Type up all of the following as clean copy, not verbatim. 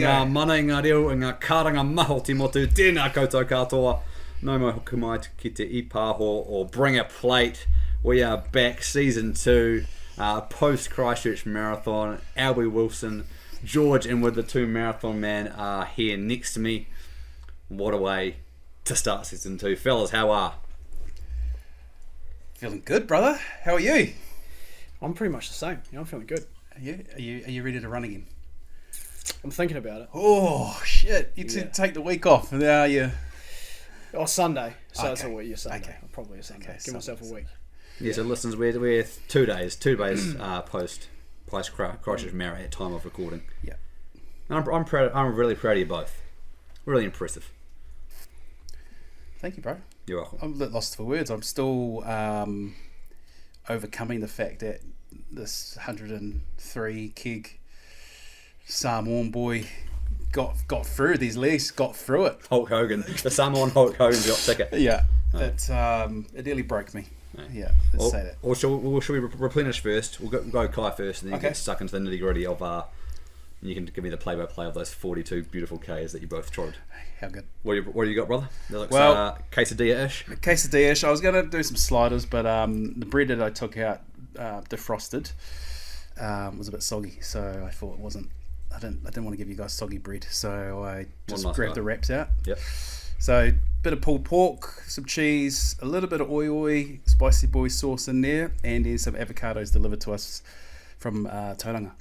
Ngā mana, ngā reo, ngā karanga maho te motu, tēnā koutou katoa. No mo hoku mai ki te ipaho or bring a plate. We are back, season 2, post Christchurch Marathon. Alby Wilson, George Inwood, the two marathon men, are here next to me. What a way to start season 2. Fellas, how are? Feeling good, brother. How are you? I'm pretty much the same. I'm feeling good. Are you ready to run again? I'm thinking about it. Oh shit! You take the week off. Now you. Oh, Sunday. So Okay. that's a week. Yeah, Sunday. Okay. Probably a Sunday. Okay, Give myself a week. Yeah, so listeners, we're 2 days post Christchurch Marathon at time of recording. Yeah. And I'm proud. I'm really proud of you both. Really impressive. Thank you, bro. You're welcome. I'm a bit lost for words. I'm still overcoming the fact that this 103 keg Samoan boy got through these legs, got through it. Hulk Hogan, the Samoan Hulk Hogan got ticket. Yeah, it nearly broke me. No. Yeah, let's say that. Or shall we replenish first? We'll go Kai first, and then Okay. get stuck into the nitty gritty of. You can give me the play-by-play of those 42 beautiful Ks that you both trotted. How good. What do you got, brother? That looks Well, quesadilla-ish. Quesadillas. I was going to do some sliders, but the bread that I took out defrosted was a bit soggy, so I thought it wasn't. I didn't want to give you guys soggy bread, so I just nice grabbed guy. the wraps out. Yep. So bit of pulled pork, some cheese, a little bit of oi, spicy boy sauce in there, and then some avocados delivered to us from Tauranga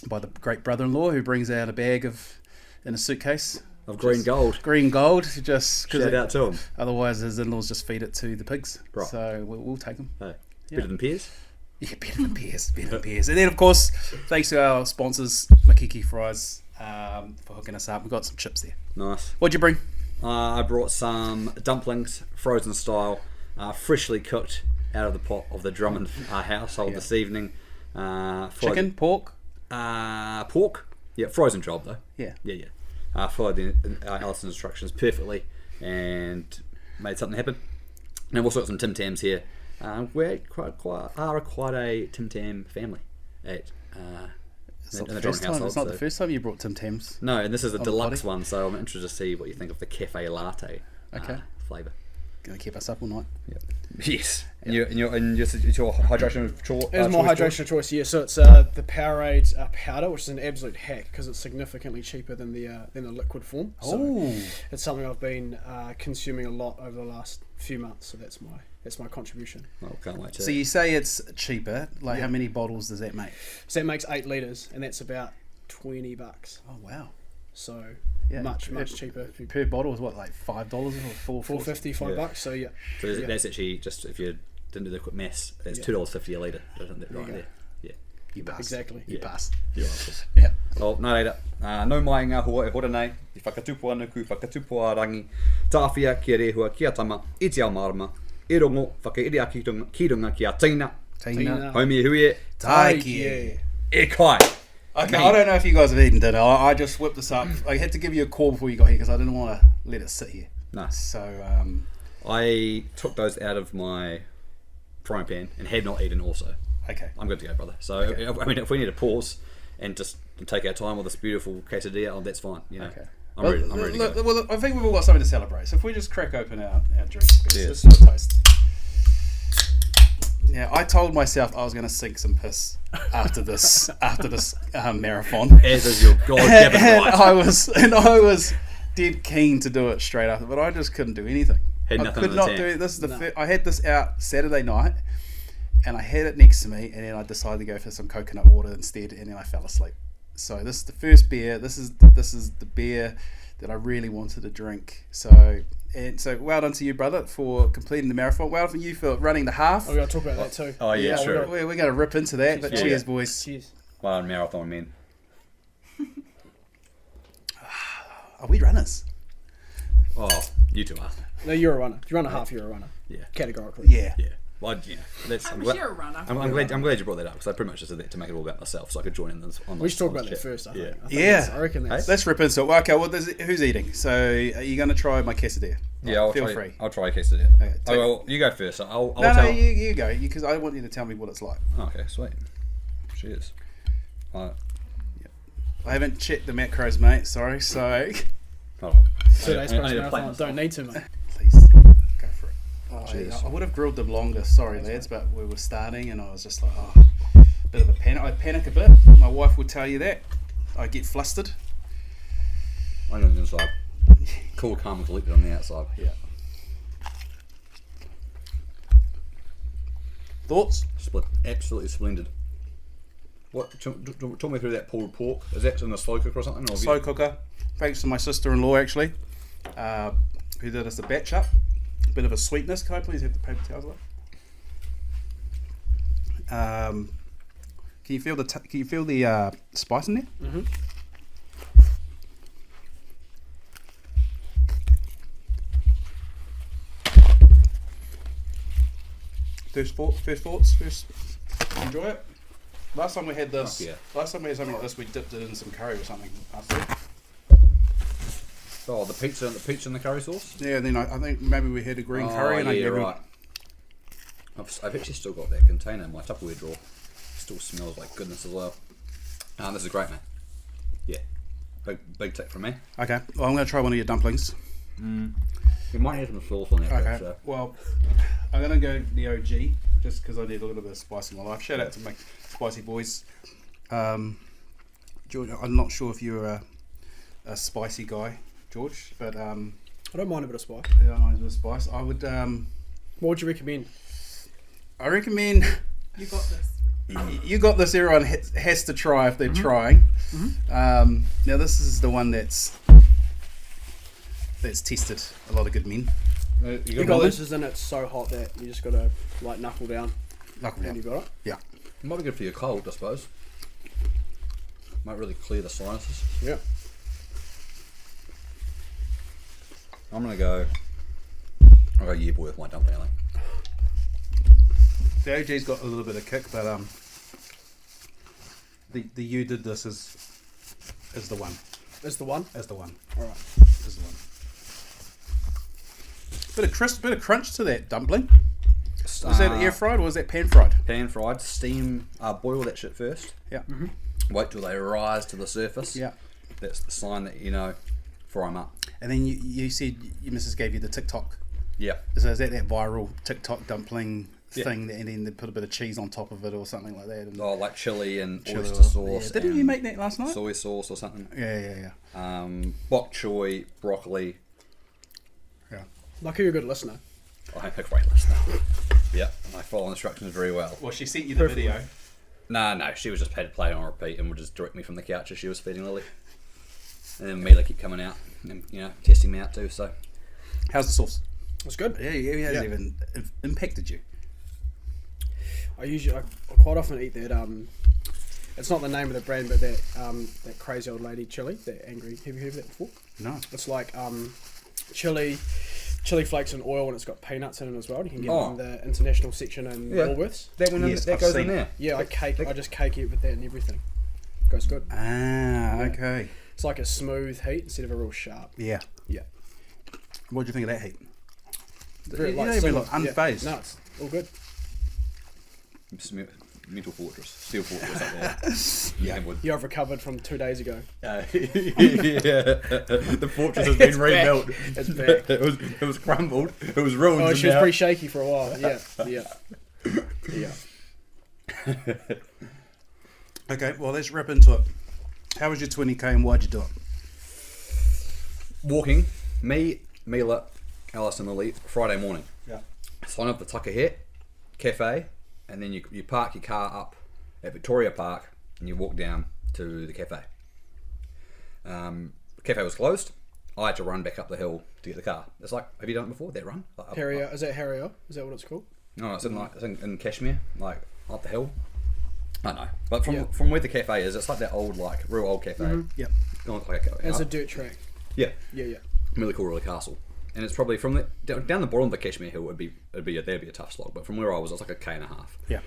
by the great brother-in-law who brings out a bag in a suitcase Of green gold. green gold, just Shout out to him. otherwise his in-laws just feed it to the pigs. Right. So we'll take them. Hey, Yeah. better than pears. Yeah, better than pears, better than pears. And then, of course, thanks to our sponsors, Makiki Fries, for hooking us up. We've got some chips there. Nice. What'd you bring? I brought some dumplings, frozen style, freshly cooked out of the pot of the Drummond household this evening. Chicken, pork? Pork. Yeah, frozen job though. Yeah. Yeah. Followed Alison's instructions perfectly and made something happen. And I've also got some Tim Tams here. We're quite a Tim Tam family at It's not in the the first Drummond time. household. It's not so- the first time you brought Tim Tams. No, and this is a on the deluxe potty. one, so I'm interested to see what you think of the cafe latte flavour. Gonna keep us up all night. Yes. And your hydration of choice. It's my hydration of choice, yeah. So it's the Powerade powder, which is an absolute hack because it's significantly cheaper than the liquid form. So Oh, it's something I've been consuming a lot over the last few months. So that's my contribution. Oh, can't wait to. so you say it's cheaper? Like, Yeah. how many bottles does that make? So that makes 8 litres, and that's about $20. Oh wow. So Yeah, much cheaper. Per bottle is what, like $5 or $4.50, $5. So yeah. So that's actually just if you didn't do the quick maths, that's $2.50 a litre. Isn't it? Right you go. there. Yeah. You pass. Exactly. You Yeah. pass. Yeah. Yeah. Oh, nā reira. No mai ngā hoa e hora nei, I whakatupua nuku, whakatupua rangi, tāwhia kia rehua, kia tama, I te ao marama, e rongo, whakaerea ki runga ki a tina, Tina. haumi e hui e, Taiki. e kai. Okay, Me. I don't know if you guys have eaten dinner. I just whipped this up. I had to give you a call before you got here because I didn't want to let it sit here. No. So, I took those out of my frying pan and had not eaten also. okay. I'm good to go, brother. So, Okay. I mean, if we need to pause and just take our time with this beautiful quesadilla, that's fine. You know, Okay. I'm ready to go. Well, I think we've all got something to celebrate. So if we just crack open our drinks, Cheers. let's do a toast. Yeah, I told myself I was going to sink some piss after this marathon. As is your God-given and right. I was dead keen to do it straight after, but I just couldn't do anything. Had I nothing could in the not tank. do it. This is the No. I had this out Saturday night, and I had it next to me, and then I decided to go for some coconut water instead, and then I fell asleep. So this is the first beer. This is the beer that I really wanted to drink. So well done to you, brother, for completing the marathon. Well done for you for running the half. Oh, we got to talk about that too. Oh, yeah, sure. We're going to rip into that. But Yeah. cheers, boys. Cheers. Well done, marathon men. Are we runners? Oh, you two are. No, you're a runner. If you run a half, you're a runner. Yeah. Categorically. Yeah. Yeah. Well, yeah. I'm sure a runner. I'm glad you brought that up because I pretty much just did that to make it all about myself, so I could join in this. On We should talk on about this that chat. first, I Yeah. think. Yeah. I reckon that's... Let's rip into it. Well, okay, well, who's eating? So, are you going to try my quesadilla? Yeah, I'll Feel try, free. I'll try a quesadilla. Okay, Oh, well, you go first. I'll No, tell. you go, because I want you to tell me what it's like. Oh, okay, sweet. Cheers. I haven't checked the macros, mate. Sorry. So Hold on. 2 days I post need to plate marathon. Don't need to, mate. please go for it. Oh, Cheers. I would have grilled them longer. Sorry, lads, but we were starting, and I was just like, oh, bit of a panic. I panic a bit. My wife would tell you that. I get flustered. I'm on the inside. Cool, calm, and collected on the outside. Yeah. Thoughts? Absolutely splendid. What? Talk me through that pulled pork. Is that in the slow cooker or something? Or have Slow you- cooker. Thanks to my sister-in-law, actually, who did us a batch up. Bit of a sweetness. Can I please have the paper towels away? Can you feel the spice in there? Mm-hmm. First thoughts. Enjoy it. Last time we had this. Oh, yeah. Last time we had something like this, we dipped it in some curry or something. I think. Oh, the pizza and the curry sauce. Yeah. Then I think maybe we had a green curry, and I yeah, gave right. I've actually still got that container in my Tupperware drawer. Still smells like goodness as well. This is great, mate. Yeah, big tick from me. Okay. Well, I'm going to try one of your dumplings. You might have some sauce on that. Okay. So. Well, I'm going to go the OG just because I need a little bit of spice in my life. Shout out to my spicy boys. George, I'm not sure if you're a spicy guy, George, but I don't mind a bit of spice. yeah, I like a bit of spice. I would. What would you recommend? I recommend. You got this. You got this. Everyone has to try if they're trying. Now this is the one that's tested a lot of good men. You got this, is in it's so hot that you just gotta like knuckle down. Knuckle And you down. got it. Yeah. It might be good for your cold, I suppose. Might really clear the sinuses. Yeah. I'm gonna go. I'll go yeah boy with my dumpling. I think. The OG's got a little bit of kick, but the you did this is the one. Is the one. Is the one. All right. Is the one. Bit of crisp, bit of crunch to that dumpling. Was that air fried or was that pan fried? Pan fried, steam, boil that shit first. Yeah. Wait till they rise to the surface. Yeah. That's the sign that you know, fry them up. And then you said your missus gave you the TikTok. Yeah. So is that viral TikTok dumpling Yeah. thing, and then they put a bit of cheese on top of it or something like that? And Oh, like chili and chili oyster or- sauce. Yeah. Didn't and you make that last night? soy sauce or something? Yeah. Bok choy, broccoli. Yeah. Lucky you're a good listener. I'm a great listener. Yeah, and I follow instructions very well. Well, she sent you the video. No, she was just had to play it on repeat and would just direct me from the couch as she was feeding Lily. And then Mila kept coming out and testing me out too. So How's the sauce? It's good. Yeah, it hasn't even impacted you. I quite often eat that. It's not the name of the brand, but that crazy old lady chili, that angry. Have you heard of that before? No. It's like chili flakes and oil, and it's got peanuts in it as well. You can get it in the international section in Woolworths. that one Yes, that I've goes in seen there. Yeah, I just cake it with that and everything. Goes good. Ah, okay. It's like a smooth heat instead of a real sharp. Yeah. Yeah. What do you think of that heat? Very, You don't even similar. look unfazed. Yeah. No, it's all good. Mental fortress, steel fortress up there. Yeah. Inwood. You have recovered from 2 days ago. Yeah, the fortress has been It's rebuilt. back. It's back. It was crumbled. It was ruined. Oh, and she was now- pretty shaky for a while. Yeah. Okay, well, let's rip into it. How was your 20k and why'd you do it? Walking, me, Mila, Alice and Lily, Friday morning. Yeah. Sign up the Tuckahet Cafe, and then you park your car up at Victoria Park and you walk down to the cafe. The cafe was closed. I had to run back up the hill to get the car. It's like, have you done it before, that run? Like, Harrier, is that Harrier? Is that what it's called? No, it's in Kashmir, like up the hill. I don't know, but from where the cafe is, it's like that old, like real old cafe. Yep. It's a dirt track. Yeah, Yeah. really cool, really castle. And it's probably from the down the bottom of the Kashmir hill. There'd be a tough slog, but from where I was, it's like a K and a half. Yeah.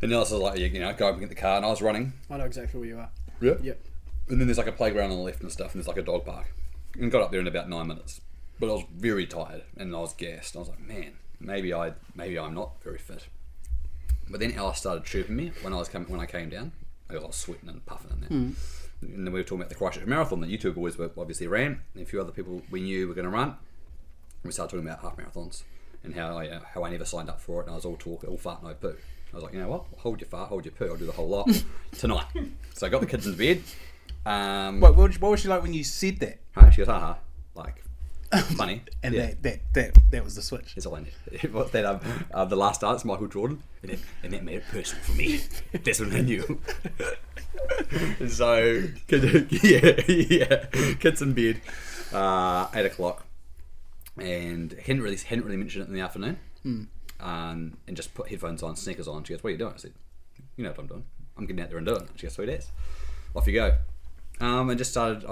And Alice was like, go up and get the car, and I was running. I know exactly where you are. Yeah. Yep. And then there's like a playground on the left and stuff, and there's like a dog park. And got up there in about 9 minutes, but I was very tired and I was gassed. I was like, man, maybe I'm not very fit. But then Alice started chirping me when I came down. I was sweating and puffing in there. and then we were talking about the Christchurch Marathon that you two boys were obviously ran, and a few other people we knew were going to run. We started talking about half marathons and how I never signed up for it, and I was all fart no poo. I was like, you know what? Hold your fart, hold your poo. I'll do the whole lot tonight. So I got the kids into bed. What was she like when you said that? She goes, haha, like funny. And yeah. that was the switch. That's all I need. What's that? The Last Dance, Michael Jordan, and that made it personal for me. That's when I knew. So, kids in bed, 8 o'clock, and hadn't really mentioned it in the afternoon, and just put headphones on, sneakers on. She goes, "What are you doing?" I said, "You know what I'm doing. I'm getting out there and doing it." She goes, "Sweet ass, off you go." And just started.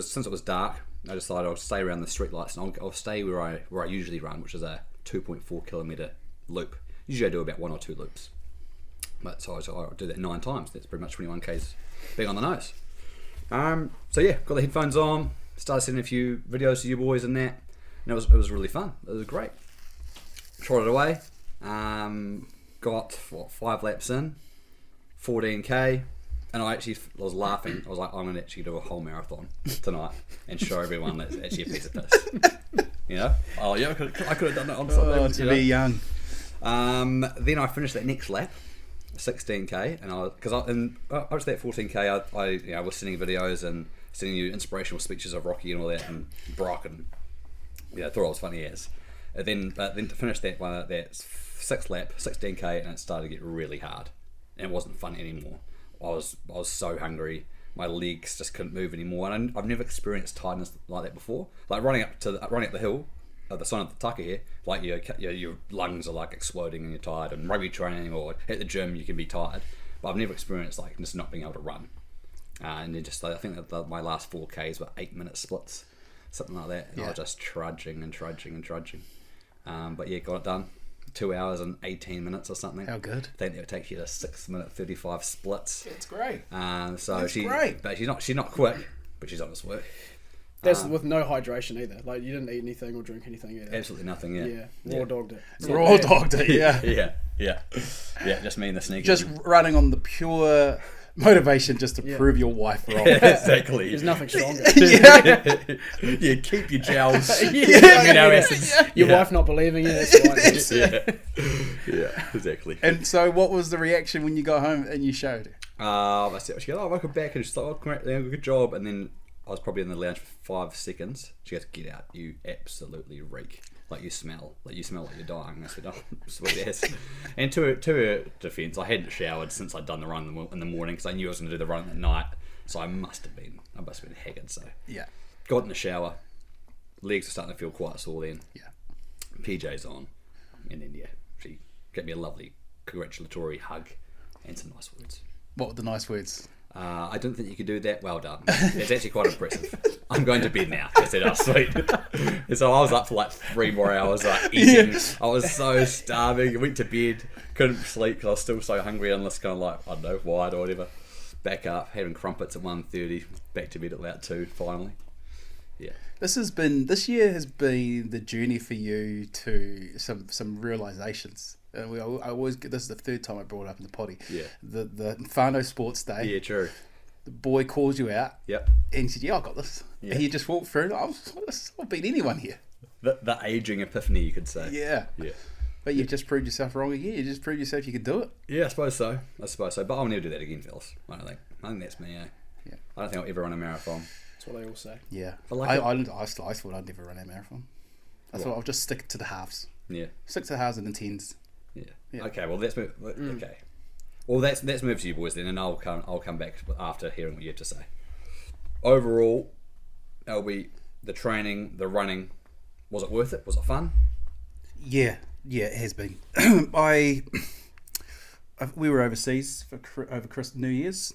Since it was dark, I decided I'll stay around the street lights, and I'll stay where I usually run, which is a 2.4 kilometre loop. Usually I do about 1 or 2 loops, but so I'll do that 9 times. That's pretty much 21 k's big on the nose. So yeah, got the headphones on, started sending a few videos to you boys and that, and it was really fun. It was great. Trotted away, got 5 laps in, 14k. And I was laughing. I was like, I'm going to actually do a whole marathon tonight and show everyone that it's actually a piece of piss. You know? Oh, yeah, I could have done that on something. To be young. Then I finished that next lap, 16k, and I was at 14k. I was sending videos and sending you inspirational speeches of Rocky and all that, and Brock, and thought it was funny as. But then to finish that 6th lap, 16k, and it started to get really hard, and it wasn't fun anymore. I was so hungry. My legs just couldn't move anymore, and I've never experienced tiredness like that before. Like running up the hill, at the sign of the Taka here, like your lungs are like exploding and you're tired. And rugby training or at the gym, you can be tired, but I've never experienced like just not being able to run. And then I think that my last 4Ks were 8-minute splits, something like that. And I was just trudging. But yeah, got it done. 2 hours and 18 minutes or something. How good? I think it would take you to 6-minute 35 splits. That's great. That's great. But she's not quick, but she's honest work. That's with no hydration either. Like you didn't eat anything or drink anything either. Absolutely nothing. Yeah. Raw dogged it. Raw dogged it. Yeah. Just me and the sneakers. Just running on the pure motivation just to prove your wife wrong. Exactly. There's nothing stronger. Yeah, keep your gels. Amino acids. Your wife not believing you. That's fine. Yeah, exactly. And so, what was the reaction when you got home and you showed? I said, she goes, welcome back, and she's like, good job. And then I was probably in the lounge for 5 seconds. She goes, get out, you absolutely reek. Like you smell like you're dying. I said, oh, sweet ass. And to her defence, I hadn't showered since I'd done the run in the morning because I knew I was going to do the run at night. So I must have been haggard. So yeah, got in the shower, legs were starting to feel quite sore then. Yeah, PJs on, and then she gave me a lovely congratulatory hug and some nice words. What were the nice words? I didn't think you could do that. Well done. It's actually quite impressive. I'm going to bed now. I said, oh, sweet. And so I was up for like 3 more hours, like eating. I was so starving. I went to bed, couldn't sleep because I was still so hungry, unless kind of like, I don't know, wired or whatever. Back up, having crumpets at 1:30, back to bed at about 2, finally. Yeah. This year has been the journey for you to some realizations. I always get this is the 3rd time I brought it up in the potty. Yeah. The Whānau Sports Day. Yeah, true. The boy calls you out. Yep. And he said, "Yeah, I got this." Yeah. And you just walked through. I'll beat anyone here. The aging epiphany, you could say. Yeah. Yeah. But you've just proved yourself wrong again. You just proved yourself you could do it. Yeah, I suppose so. But I'll never do that again, fellas. I think that's me. Yeah. I don't think I'll ever run a marathon. That's what they all say. Yeah. I I thought I'd never run a marathon. I thought I'll just stick to the halves. Yeah. Stick to the halves and the tens. Yeah. Okay. Well, let's move. Okay. Well, let's move to you boys then, and I'll come back after hearing what you have to say. Overall, Alby, the training, the running, was it worth it? Was it fun? Yeah, it has been. We were overseas over New Year's,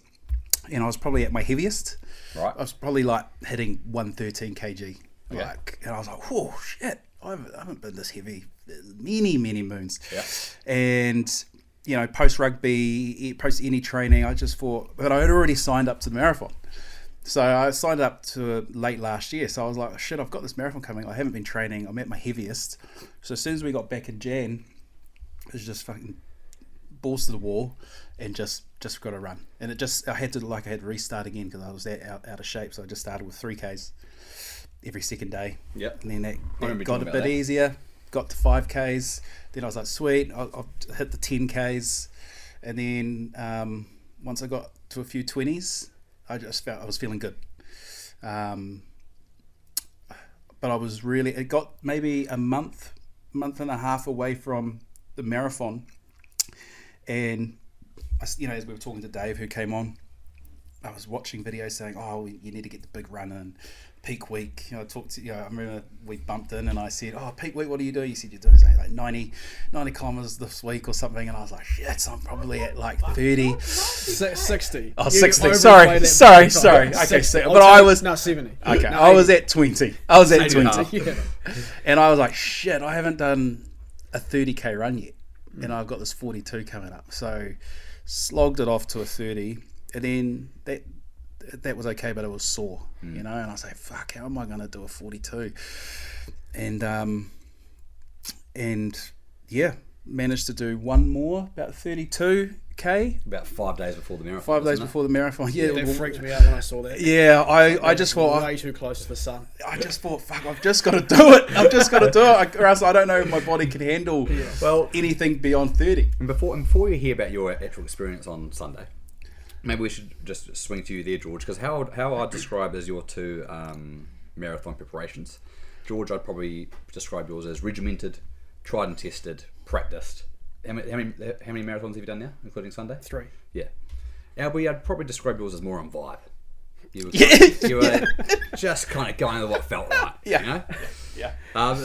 and I was probably at my heaviest. Right. I was probably like hitting 113 kg. Yeah. And I was like, "Whoa, shit! I haven't been this heavy many moons." Yeah. And post rugby, post any training, I just thought, but I had already signed up to the marathon. So I signed up to late last year. So I was like, shit, I've got this marathon coming. I haven't been training. I'm at my heaviest. So as soon as we got back in Jan, it was just fucking balls to the wall, and just got to run. And I had to restart again because I was out of shape. So I just started with 3Ks every second day. Yep. And then that got a bit easier. Got to 5Ks. Then I was like, sweet, I'll hit the 10Ks. And then once I got to a few 20s, I just felt I was feeling good. But I was it got maybe a month and a half away from the marathon. And, as we were talking to Dave, who came on, I was watching videos saying, you need to get the big run in. Peak week, I remember we bumped in and I said, peak week, what do you do? You said you're doing something like 90 kilometers this week or something, and I was like, shit, so I'm probably at like 30. 60. Oh, 60. Sorry. Okay, but I was 70. Okay, I was at 20. Yeah. And I was like, shit, I haven't done a 30k run yet, and I've got this 42 coming up. So slogged it off to a 30, and then that was okay, but it was sore, and I was like, fuck, how am I going to do a 42? And managed to do one more, about 32k. About 5 days before the marathon. 5 days before the marathon, yeah. That freaked me out when I saw that. Yeah, I just thought... way too close to the sun. I just thought, fuck, I've just got to do it. Or else I don't know if my body can handle anything beyond 30. And before you hear about your actual experience on Sunday, maybe we should just swing to you there, George, because how I'd describe as your two marathon preparations. George, I'd probably describe yours as regimented, tried and tested, practiced. How many marathons have you done now, including Sunday? 3. Yeah. Alby, I'd probably describe yours as more on vibe. You were just kind of going with what felt right. Yeah. You know? Yeah.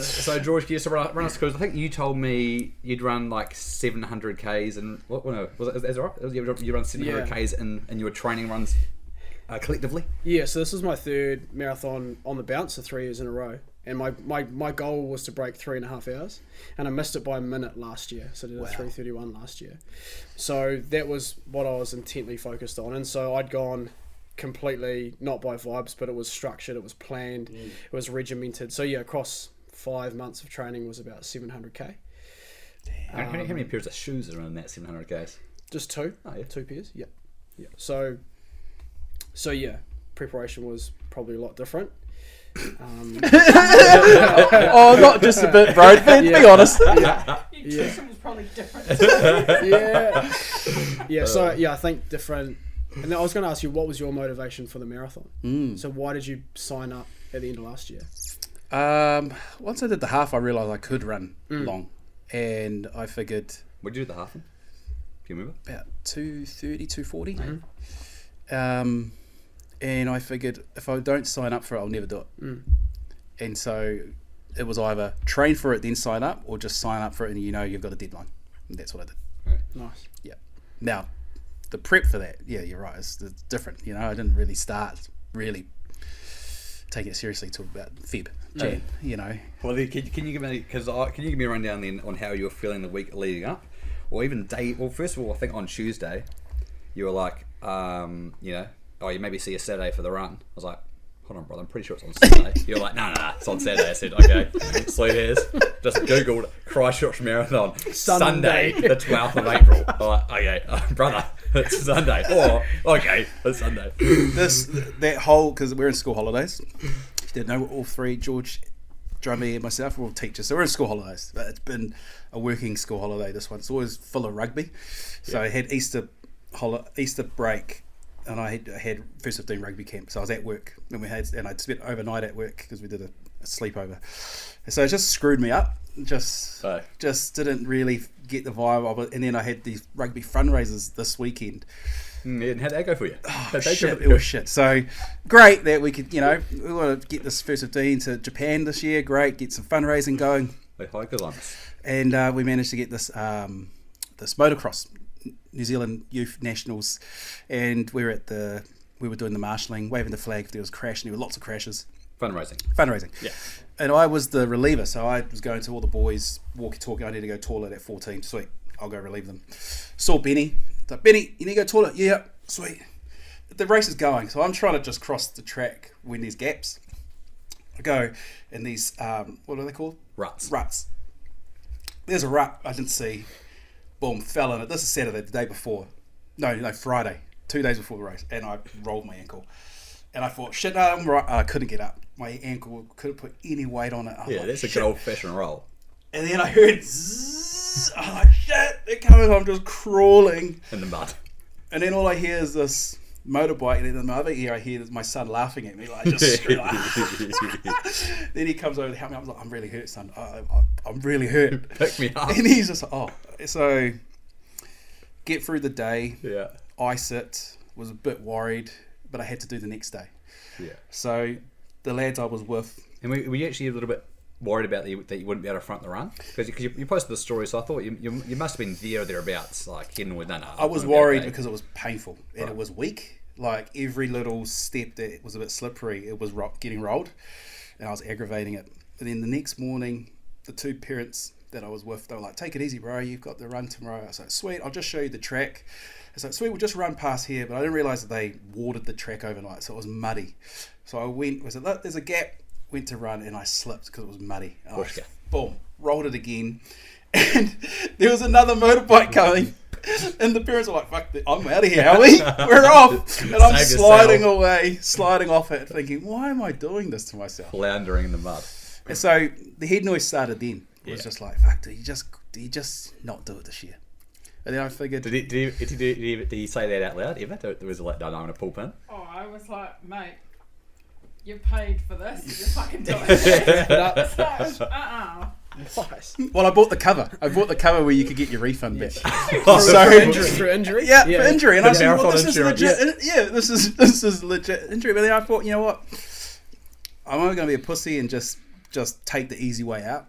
So George, can you run us through? I think you told me you'd run like 700 Ks and what? No, is that right? You run 700 Ks and your training runs collectively. Yeah. So this was my 3rd marathon on the bounce, so 3 years in a row. And my goal was to break 3.5 hours, and I missed it by a minute last year. So I did a 3:31 last year. So that was what I was intently focused on, and so I'd gone completely not by vibes, but it was structured, it was planned, it was regimented. So across 5 months of training was about 700k. How many pairs of shoes are in that 700 Ks? Just 2. Oh, yeah. 2 pairs. Yeah. So preparation was probably a lot different. Not just a bit, bro. Be honest. Nutrition was probably different. So I think different. And I was going to ask you, what was your motivation for the marathon? So why did you sign up at the end of last year? Once I did the half, I realised I could run long, and I figured. What did you do the half in? Do you remember? About 2:30, 2:40. And I figured if I don't sign up for it, I'll never do it. And so it was either train for it, then sign up, or just sign up for it and you've got a deadline. And that's what I did. Right. Nice. Yeah. Now, the prep for that, you're right, it's different. I didn't really take it seriously till about Feb, Jan, Well, can you give me a rundown then on how you were feeling the week leading up? Or even day... Well, first of all, I think on Tuesday, you were like, you maybe see a Saturday for the run. I was like, hold on, brother, I'm pretty sure it's on Saturday. You're like, no, it's on Saturday. I said, okay, sweet as. Just Googled Christchurch Marathon, Sunday, the 12th of April. I'm like, okay, brother, it's Sunday. Or, okay, it's Sunday. Because we're in school holidays. Didn't know all 3, George, Drummy and myself, we're all teachers. So we're in school holidays. But it's been a working school holiday, this one. It's always full of rugby. So I had Easter break, and I had first 15 rugby camp, so I was at work, and I'd spent overnight at work because we did a sleepover. So it just screwed me up. Just didn't really get the vibe of it. And then I had these rugby fundraisers this weekend. And how'd that go for you? It was shit. So great that we could, we want to get this first 15 to Japan this year. Great, get some fundraising going. Good ones. And we managed to get this this motocross. New Zealand Youth Nationals, and we were doing the marshalling, waving the flag if there was a crash, and there were lots of crashes. Fundraising. Yeah. And I was the reliever, so I was going to all the boys, walkie-talkie, I need to go toilet at 14, sweet, I'll go relieve them. Saw Benny, like, Benny, you need to go toilet? Yeah, sweet. The race is going, so I'm trying to just cross the track when there's gaps. I go, and these, what are they called? Ruts. There's a rut I didn't see. boom, fell in it. This is Saturday, the day before. No, Friday, 2 days before the race, and I rolled my ankle. And I thought, shit, no, I'm right. I couldn't get up. My ankle couldn't put any weight on it. I was like, that's a shit. good old-fashioned roll. And then I heard zzz. I'm like, shit, they're coming. I'm just crawling In the mud. And then all I hear is this motorbike, and then in my other ear I hear my son laughing at me, like just straight like. Then he comes over to help me. I was like, I'm really hurt, son. I'm really hurt. Pick me up. And he's just like, oh. So get through the day. Yeah. Ice it. Was a bit worried, but I had to do the next day. Yeah. So the lads I was with. And were you actually a little bit worried about that you wouldn't be able to front the run? Because you posted the story, so I thought you must have been there or thereabouts, like heading with no. I was worried because it was painful and it was weak. Like every little step that was a bit slippery, it was getting rolled, and I was aggravating it. And then the next morning, the two parents that I was with, they were like, "Take it easy, bro. You've got the run tomorrow." I was like, "Sweet. I'll just show you the track." It's like, "Sweet. We'll just run past here." But I didn't realize that they watered the track overnight, so it was muddy. So I went. Was it? Look, there's a gap. Went to run and I slipped because it was muddy. And boom, rolled it again, and there was another motorbike coming. And the parents were like, "Fuck, I'm out of here, Howie. We're off." And I'm sliding away, sliding off it, thinking, "Why am I doing this to myself?" Floundering in the mud. And so the head noise started then. It was just like, "Fuck, do you just not do it this year?" And then I figured, Did he say that out loud ever? Was it like, "No, I'm gonna pull pin"? Oh, I was like, mate, you paid for this. You fucking do it. Nice. well, I bought the cover. I bought the cover where you could get your refund back. Through injury? Yeah, for injury. And I said, well, this is insurance. legit. Yeah, this is legit injury. But then I thought, you know what? I'm only going to be a pussy and just take the easy way out,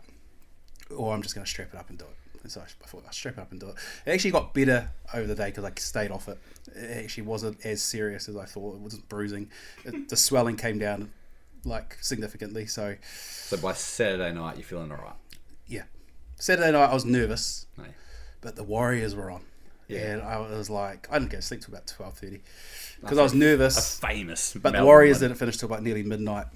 or I'm just going to strap it up and do it. And so I thought I'd strap it up and do it. It actually got better over the day because I stayed off it. It actually wasn't as serious as I thought. It wasn't bruising. The swelling came down like significantly. So by Saturday night, you're feeling alright. Yeah. Saturday night I was nervous, No. but the Warriors were on. Yeah. And I was like, I didn't go to sleep till about 12:30 because I was nervous. A famous. But the Melbourne Warriors win. didn't finish till about nearly midnight,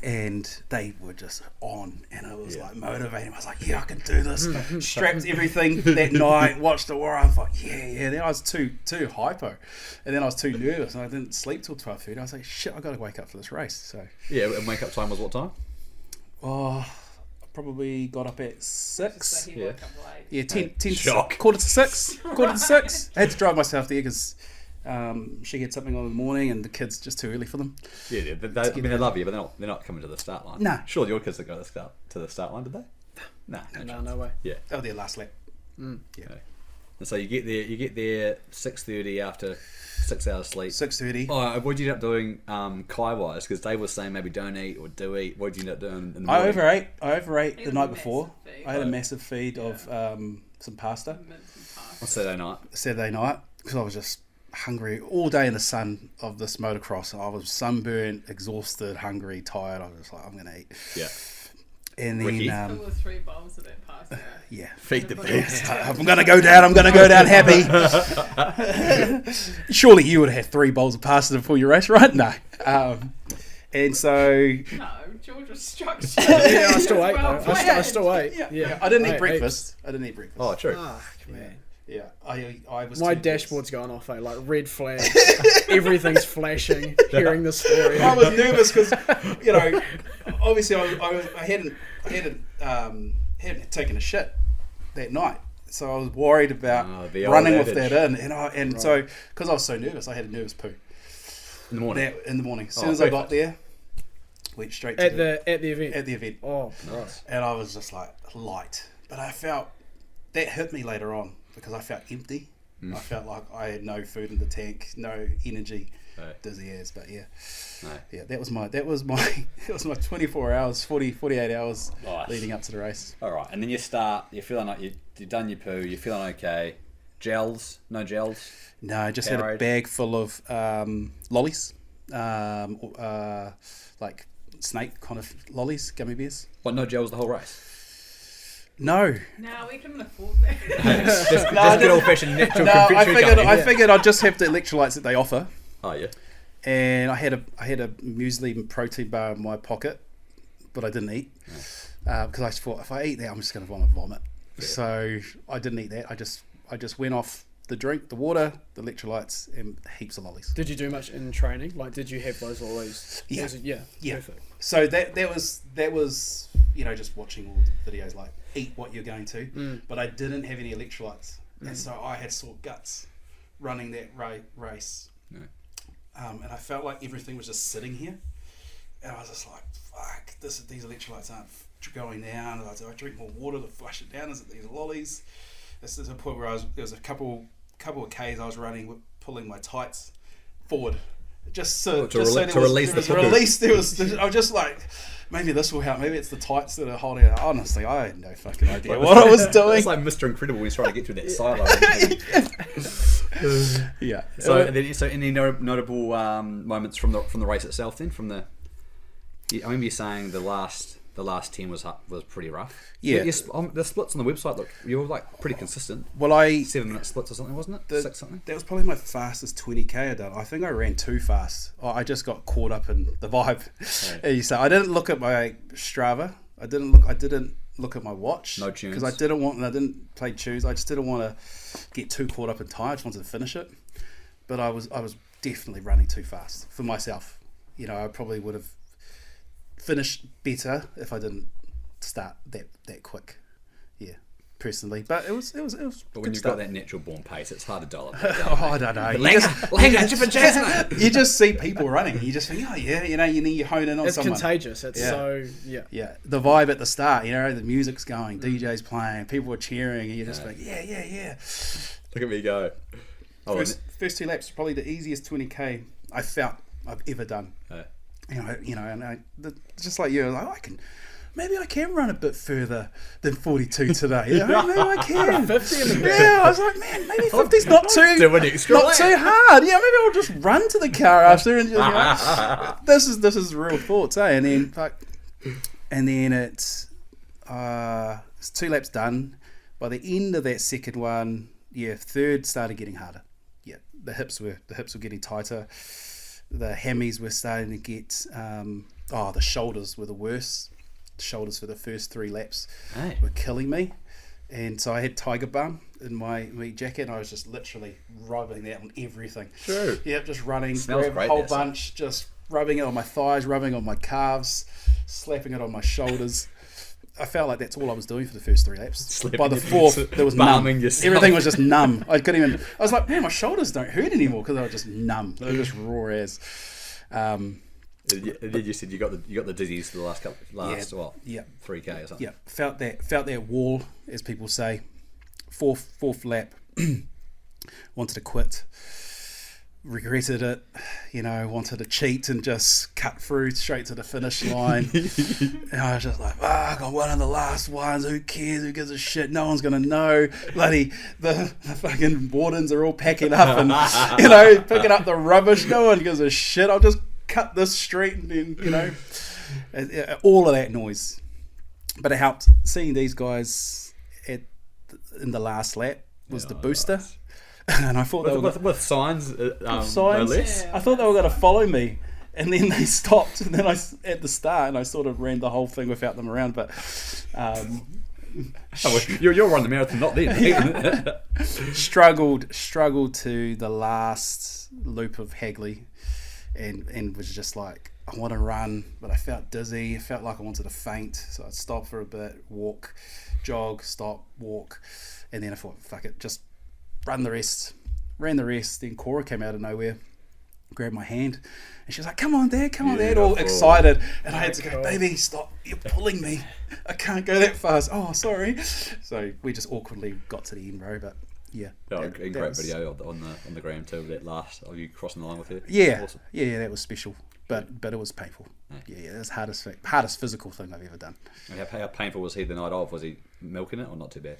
and they were just on, and it was like motivating. I was like, yeah, I can do this. Strapped everything that night, watched the Warriors. I was like, yeah. Then I was too hypo, and then I was too nervous, and I didn't sleep till 12:30. I was like, shit, I got to wake up for this race. So Yeah, and wake up time was what time? I probably got up at 6. So he woke up late. Yeah, 10 Shock. quarter to 6. I had to drive myself there because she had something on in the morning and the kids just too early for them. Yeah, they love you, but they're not coming to the start line. Nah. Sure, your kids didn't go to the start line, did they? Nah. No way. Yeah. They were there last lap. Yeah. Okay. And so you get there 6:30 after 6 hours sleep. 6:30. Oh, what did you end up doing Kai-wise? Because Dave was saying maybe don't eat or do eat. What did you end up doing in the I morning? overate It the was night a before. massive feed. I had a massive feed of some pasta Mince and pasta. On Saturday night. Saturday night because I was just hungry all day in the sun of this motocross. I was sunburnt, exhausted, hungry, tired. I was just like, I'm going to eat. Yeah. And then, Ricky? There were 3 bowls of that pasta. yeah. Feed the pigs. I'm going to go down happy. Surely you would have had 3 bowls of pasta before your race, right? No. And so... No, George was structured. Yeah, I still ate. Well Though. I planned. still ate. Yeah. I didn't eat breakfast. Oh, true. Fuck, man. Yeah. I was My too- dashboard's going off, like red flags. Everything's flashing. Hearing the story. I was nervous because, obviously I hadn't taken a shit that night, so I was worried about the old running with adage. that in, so because I was so nervous, I had a nervous poo In the morning. in the morning. As soon as I got there, went straight to at the event. at the event, Oh, nice. and I was just like light, but I felt that hit me later on because I felt empty. I felt like I had no food in the tank, no energy, dizzy as. But yeah, that was my 24 hours, 48 hours Nice. leading up to the race. All right, and then you start. You're feeling like you've done your poo. You're feeling okay. Gels? No gels? No, I just had a Powerade? bag full of lollies, like snake kind of lollies, gummy bears. What? No gels the whole race? No, No, we couldn't afford that. Just good old fashioned natural. no, I compute. figured I'd just have the electrolytes that they offer, Oh yeah. and I had a muesli protein bar in my pocket, but I didn't eat because I thought if I eat that, I'm just going to vomit. So I didn't eat that. I just went off the drink, the water, the electrolytes, and heaps of lollies. Did you do much in training? Like, did you have those lollies? Yeah. Yeah. Perfect. So that was just watching all the videos like eat what you're going to, but I didn't have any electrolytes, and so I had sore guts running that race, and I felt like everything was just sitting here, and I was just like, fuck, these electrolytes aren't going down. Do I drink more water to flush it down? Is it these lollies? This is a point where there was a couple of Ks I was running, pulling my tights forward, to release the release. I was just like, maybe this will help. Maybe it's the tights that are holding it. Honestly, I had no fucking idea what I was doing. It's like Mr. Incredible when he's trying to get through that silo. Yeah. So any notable moments from the race itself then? I remember you saying the last 10 was pretty rough. Yeah. The splits on the website look, you were like pretty consistent. Well, 7-minute splits or something, wasn't it? 6 something. That was probably my fastest 20k I done. I think I ran too fast. I just got caught up in the vibe. Right. So I didn't look at my Strava. I didn't look at my watch. No tunes. Because I didn't play tunes. I just didn't want to get too caught up in time. I just wanted to finish it. But I was definitely running too fast for myself. I probably would have finished better if I didn't start that quick. Yeah, personally. But it was. But when you've got that natural born pace, it's hard to dial it. I don't know. You just see people running. And you just think, oh yeah, you hone in on it's someone. It's contagious. It's Yeah, the vibe at the start. The music's going, DJ's playing, people are cheering, and you're just like, yeah. Look at me go. First 2 laps, probably the easiest 20k I felt I've ever done. And just like you, like, maybe I can run a bit further than 42 today. Maybe I can. 50 in the back. Yeah, I was like, man, maybe 50's not too hard. Yeah, maybe I'll just run to the car after and just, this is real thoughts, eh? And then it's 2 laps done. By the end of that second one, third started getting harder. Yeah, the hips were getting tighter. The hammies were starting to get the shoulders were the worst. The shoulders for the first 3 laps were killing me, and so I had tiger balm in my jacket, and I was just literally rubbing that on everything. Sure. Yeah, just running, Smells grab a whole bunch, just rubbing it on my thighs, rubbing on my calves, slapping it on my shoulders. I felt like that's all I was doing for the first 3 laps. By the 4th, there was numb. Everything was just numb. I was like, man, my shoulders don't hurt anymore because I was just numb. They were just raw as. You said you got the dizzies for the last 3k or something. Yeah, felt that wall, as people say. Fourth lap, wanted to quit. Regretted it, wanted to cheat and just cut through straight to the finish line. And I was just like, I got one of the last ones. Who cares? Who gives a shit? No one's gonna know. Bloody the fucking wardens are all packing up and picking up the rubbish. No one gives a shit. I'll just cut this street and then all of that noise. But it helped. Seeing these guys in the last lap was the booster. Nice. And I thought with signs, no less. I thought they were going to follow me, and then they stopped. And then at the start, and I sort of ran the whole thing without them around. But you're running the marathon, not them. struggled to the last loop of Hagley, and was just like, I want to run, but I felt dizzy. I felt like I wanted to faint, so I'd stop for a bit, walk, jog, stop, walk, and then I thought, fuck it, just ran the rest. Then Cora came out of nowhere, grabbed my hand, and she was like, come on Dad, all excited. And I had to go, baby, stop, you're pulling me. I can't go that fast. Oh, sorry. So we just awkwardly got to the end row, but yeah. Great video on the gram too, that last of you crossing the line with her. Yeah, awesome. Yeah, that was special, but it was painful. Yeah, it was the hardest physical thing I've ever done. How painful was he the night of? Was he milking it or not too bad?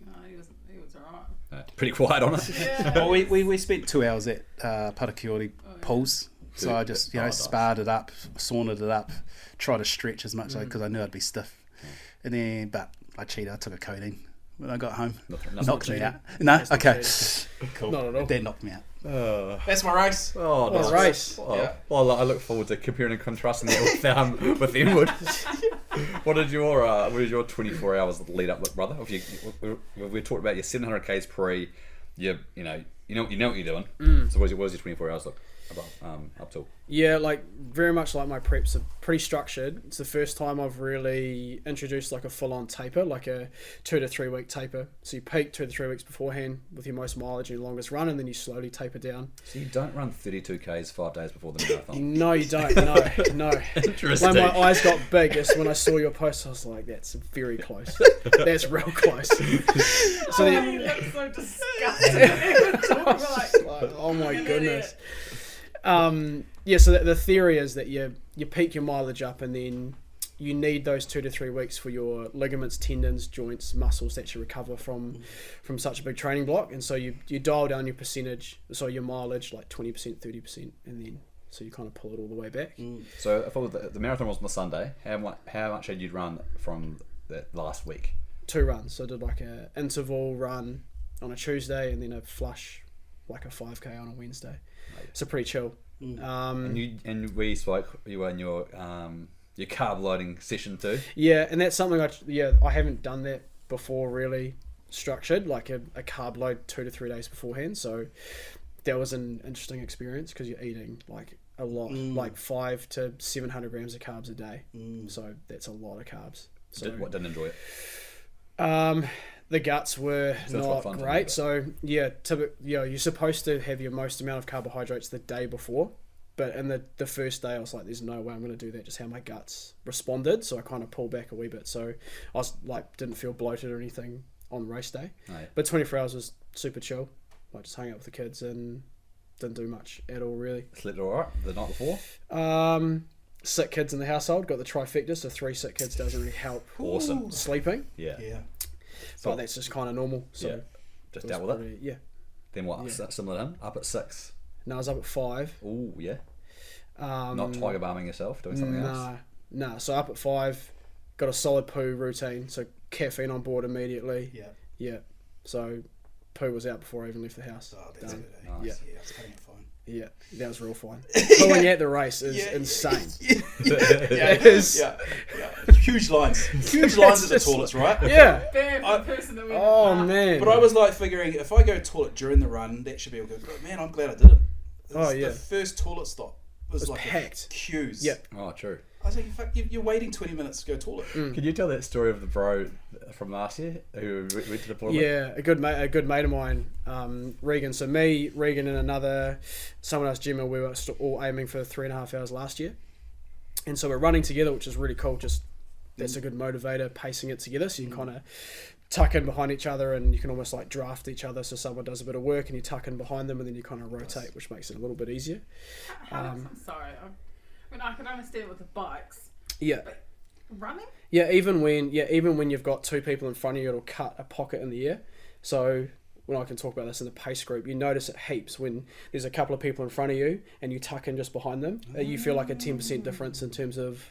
No, he was alright. Pretty quiet on it. Yeah. Well, we spent 2 hours at Parakiori pools, so I just sparred it up, saunaed it up, tried to stretch as much because I knew I'd be stiff, and then I cheated. I took a codeine when I got home. Knocked me out. No, That's okay, cool. Not at all. That knocked me out. That's my race. Oh, nice. Race. Well, I look forward to comparing and contrasting that with Inwood. What did your 24 hours lead up with, brother? We talked about your 700 k's pre. You know what you're doing. So what was your 24 hours look up till? Yeah, like very much like my preps are pretty structured. It's the first time I've really introduced like a full-on taper, like a 2 to 3 week taper. So you peak 2 to 3 weeks beforehand with your most mileage and your longest run, and then you slowly taper down. So you don't run 32 k's 5 days before the marathon? No, you don't. No. Interesting. When my eyes got big, is when I saw your post, I was like, "That's very close. That's real close." So you look so disgusting. like, oh my goodness. Yeah, so the theory is that you peak your mileage up, and then you need those 2 to 3 weeks for your ligaments, tendons, joints, muscles to actually recover from such a big training block. And so you dial down your percentage, so your mileage, like 20%, 30%, and then so you kind of pull it all the way back. So if the marathon was on the Sunday, how much had you run from that last week? 2 runs. So I did like a interval run on a Tuesday, and then a flush, like a 5K on a Wednesday. So pretty chill. And we spoke. You were in your carb loading session too. Yeah, and that's something I haven't done that before, really structured, like a carb load 2 to 3 days beforehand. So that was an interesting experience because you're eating like a lot, like 500 to 700 grams of carbs a day. So that's a lot of carbs. So Didn't enjoy it? The guts were not great. So you're supposed to have your most amount of carbohydrates the day before, but in the first day I was like, there's no way I'm going to do that, just how my guts responded. So I kind of pulled back a wee bit. So I was like, didn't feel bloated or anything on race day. Right. But 24 hours was super chill. Like just hung out with the kids and didn't do much at all really. Slept all right the night before? Sick kids in the household, got the trifecta, so 3 sick kids doesn't really help. Awesome. Sleeping. Yeah. But that's just kind of normal. So just dealt with it. Yeah. Then what? Yeah. Similar to him? Up at 6. No, I was up at 5. Oh yeah. Not tiger balming yourself, doing something else. No. So up at 5, got a solid poo routine. So caffeine on board immediately. Yeah. So poo was out before I even left the house. Oh, that's good. Nice. Yeah, I was cutting it fine. Yeah, that was real fun. Pulling at the race is insane. It is. Yeah. Huge lines at the toilets, right? Yeah. Man. But I was like figuring, if I go toilet during the run, that should be all good. But man, I'm glad I did it. The first toilet stop was like packed. Queues. Yeah. Oh, true. I was like, fuck, you're waiting 20 minutes to go toilet. Could you tell that story of the bro from last year who went to the toilet? Yeah, a good mate of mine, Regan. So me, Regan, and someone else, Gemma, we were all aiming for 3.5 hours last year, and so we're running together, which is really cool. Just that's a good motivator, pacing it together, so you can kind of tuck in behind each other, and you can almost like draft each other. So someone does a bit of work, and you tuck in behind them, and then you kind of rotate, which makes it a little bit easier. I'm sorry. I mean, I can understand with the bikes. Yeah. But running? Yeah, even when you've got 2 people in front of you, it'll cut a pocket in the air. So when I can talk about this in the pace group, you notice it heaps when there's a couple of people in front of you and you tuck in just behind them. You feel like a 10% difference in terms of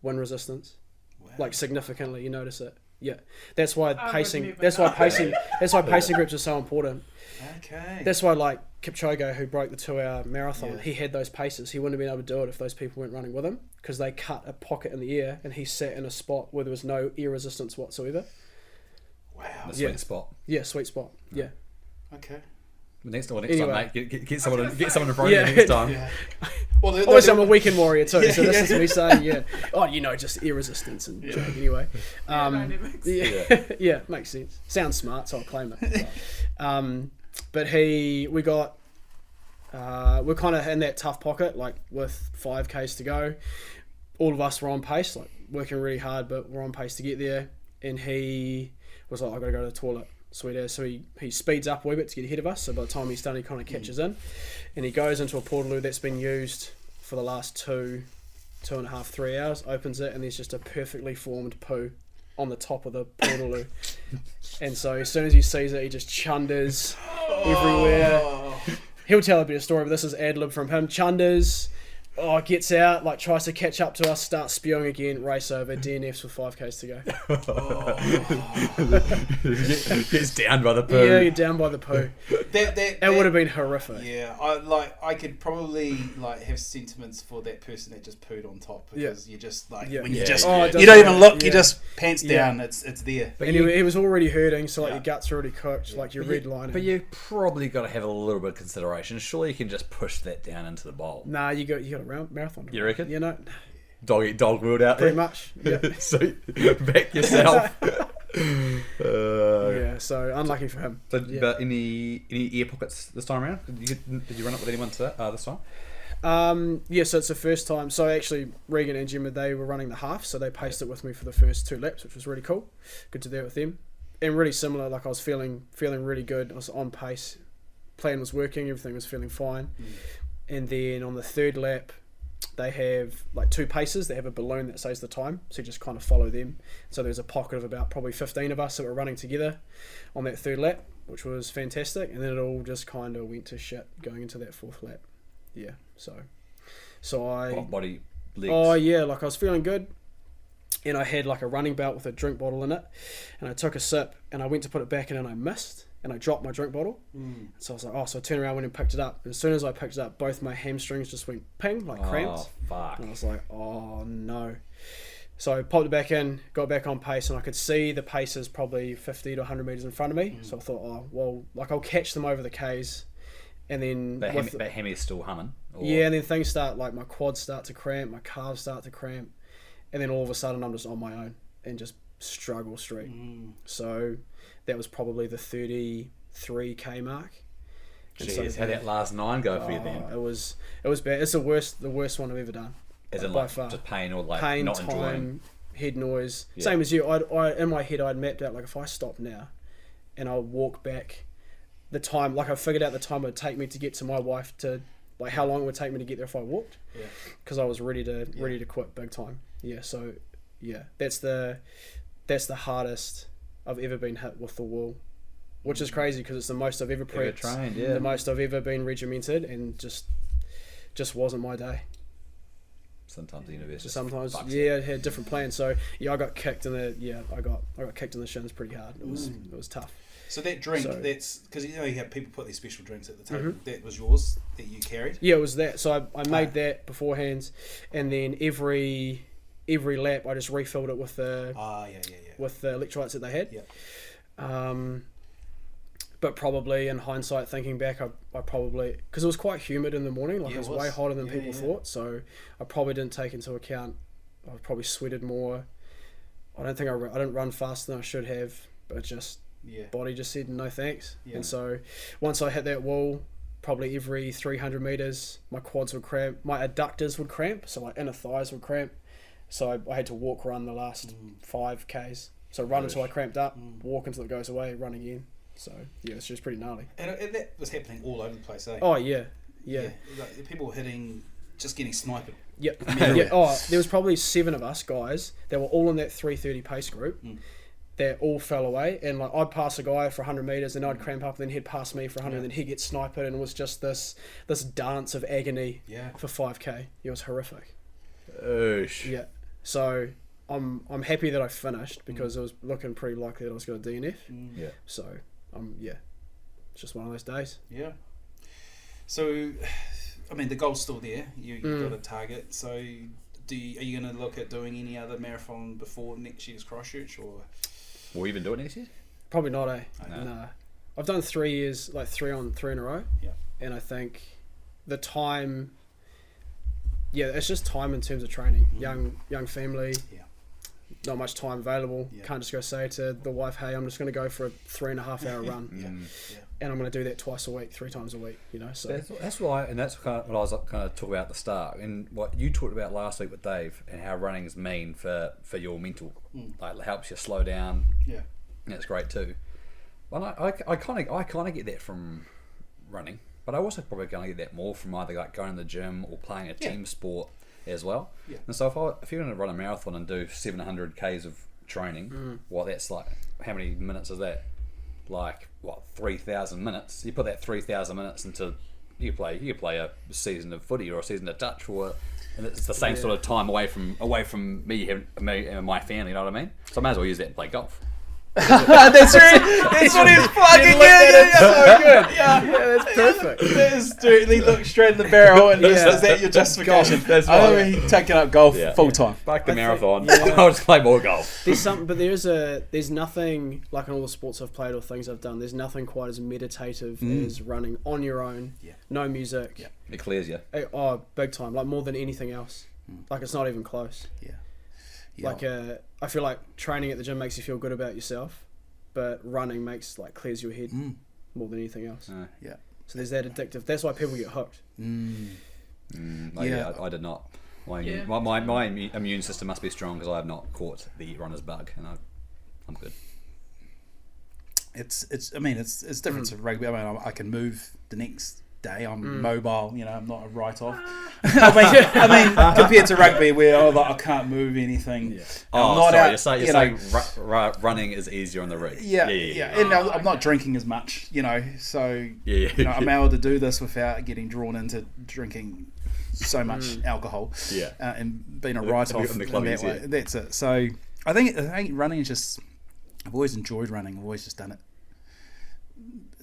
wind resistance. Wow. Like significantly, you notice it. Yeah, that's why pacing groups are so important. Okay. That's why, like Kipchoge, who broke the 2-hour marathon, he had those paces. He wouldn't have been able to do it if those people weren't running with him, because they cut a pocket in the air and he sat in a spot where there was no air resistance whatsoever. Wow. The sweet spot. Yeah, sweet spot. Yeah. Okay. Next time, mate. Get someone in front of you next time. Yeah. Well, obviously, I'm a weekend warrior too, so this is me saying, just air resistance and drag anyway. Makes sense. Sounds smart, so I'll claim it. But we're kind of in that tough pocket, like with 5Ks to go. All of us were on pace, like working really hard, but we're on pace to get there. And he was like, I've got to go to the toilet. Sweet as. So he speeds up a wee bit to get ahead of us. So by the time he's done, he kind of catches in, and he goes into a portaloo that's been used for the last 2.5, 3 hours. Opens it, and there's just a perfectly formed poo on the top of the portaloo. And so as soon as he sees it, he just chunders everywhere. He'll tell a bit of story, but this is ad lib from him. Chunders, Gets out, like tries to catch up to us, starts spewing again, race over, DNFs with 5Ks to go. Gets down by the poo. Yeah, you're down by the poo. It would have been horrific. Yeah, I could probably have sentiments for that person that just pooed on top, because you just when you you don't even look, you just pants down, it's there. But he was already hurting, so your guts are already cooked, like your red line. But you probably got to have a little bit of consideration. Surely you can just push that down into the bowl. Nah, you got a marathon. You reckon? You know, dog eat dog world out pretty there. much. Yeah. So back yourself. So unlucky for him. So, but any ear pockets this time around? Did you run up with anyone this time? So it's the first time. So actually, Regan and Gemma, they were running the half, so they paced it with me for the first 2 laps, which was really cool. Good to do it with them, and really similar. Like I was feeling really good. I was on pace. Plan was working. Everything was feeling fine. And then on the 3rd lap, they have like 2 paces. They have a balloon that says the time, so you just kind of follow them. So there's a pocket of about probably 15 of us that were running together on that 3rd lap, which was fantastic. And then it all just kind of went to shit going into that 4th lap. Yeah, so I... Body, legs? Oh, yeah, like I was feeling good, and I had like a running belt with a drink bottle in it, and I took a sip, and I went to put it back in, and I missed, and I dropped my drink bottle. So I was like, so I turned around, went and picked it up, and as soon as I picked it up, both my hamstrings just went ping, like cramps. Oh, fuck. And I was like, oh, no. So I popped it back in, got back on pace, and I could see the paces probably 50 to 100 metres in front of me, so I thought, I'll catch them over the Ks. And then that Hemi's still humming. Yeah, and then things start, like my quads start to cramp, my calves start to cramp, and then all of a sudden I'm just on my own and just struggle straight. So that was probably the 33K mark. Jeez, how'd that last 9 go for you then? It was bad. It's the worst one I've ever done. As in, by far. Just pain or like pain, not time, enjoying? Head noise. Yeah. Same as you. I in my head I'd mapped out, like, if I stop now and I'll walk back the time, like I figured out the time it would take me to get to my wife, to like how long it would take me to get there if I walked, because I was ready to quit big time. So that's the hardest I've ever been hit with the wall, which is crazy because it's the most I've ever prepped, the most I've ever been regimented, and just wasn't my day. Sometimes the universe it had different plans. So I got kicked in the I got kicked in the shins pretty hard. It was tough. So that drink, that's because you have people put their special drinks at the table. That was yours that you carried. Yeah, it was that. So I made that beforehand, and then every lap I just refilled it with the with the electrolytes that they had. But probably in hindsight, thinking back, I probably, because it was quite humid in the morning, like it was way hotter than people thought. So I probably didn't take into account. I probably sweated more. I don't think I didn't run faster than I should have, but just. Body just said no thanks. And so once I hit that wall, probably every 300 meters my quads would cramp, my adductors would cramp, so my inner thighs would cramp, so I had to run the last 5Ks. So run until I cramped up, walk until it goes away, run again. So it's just pretty gnarly. And that was happening all over the place, eh? Oh yeah. Like, people hitting, just getting sniped. Yep. There was probably 7 of us guys that were all in that 3:30 pace group. That all fell away, and like I'd pass a guy for 100 meters, and I'd cramp up, and then he'd pass me for 100, and then he'd get sniped, and it was just this dance of agony for 5K. It was horrific. Yeah. So I'm happy that I finished, because it was looking pretty likely that I was going to DNF. So it's just one of those days. Yeah. So, I mean, the goal's still there. You got a target. So, are you going to look at doing any other marathon before next year's Christchurch, or? Will we even do it next year? Probably not, No. I've done 3 years, like 3 in a row. Yeah. And I think the time, it's just time in terms of training. Young family. Yeah. Not much time available. Yeah. Can't just go say to the wife, hey, I'm just going to go for a 3.5 hour run. And I'm going to do that twice a week, 3 times a week. So that's why, and that's kind of what I was kind of talking about at the start, and what you talked about last week with Dave, and how running's mean for your mental, like it helps you slow down. Yeah, and that's great too. But I kind of get that from running, but I also probably going to get that more from either like going to the gym or playing a team sport as well. Yeah. And so if you're going to run a marathon and do 700 k's of training, that's like, how many minutes is that? Like 3,000 minutes. You put that 3,000 minutes into you play a season of footy or a season of touch, and it's the same sort of time away from me and my family. You know what I mean? So I might as well use that and play golf. That's right. That's what he was plugging. Yeah, so good. Yeah, that's perfect. That is, dude, he looked straight in the barrel, and is that your justification? That's I right. mean, taking up golf full time. Fuck the marathon. I'll just play more golf. There's nothing like in all the sports I've played or things I've done. There's nothing quite as meditative as running on your own. Yeah. No music. Yeah. It clears you. Oh, big time! Like more than anything else. Like it's not even close. Yeah. Like I feel like training at the gym makes you feel good about yourself, but running clears your head more than anything else. Yeah. So there's that addictive. That's why people get hooked. I did not. My immune system must be strong because I have not caught the runner's bug, and I'm good. It's different to rugby. I mean, I can move the next day. I'm mobile. You know, I'm not a write-off. I mean, compared to rugby, where I can't move anything. Yeah. I'm not out. You're saying running is easier on the rig. Yeah. And I'm not drinking as much. You know, so you know, I'm able to do this without getting drawn into drinking so much alcohol. Yeah. And being a write-off in that way. That's it. So I think running is just. I've always enjoyed running. I've always just done it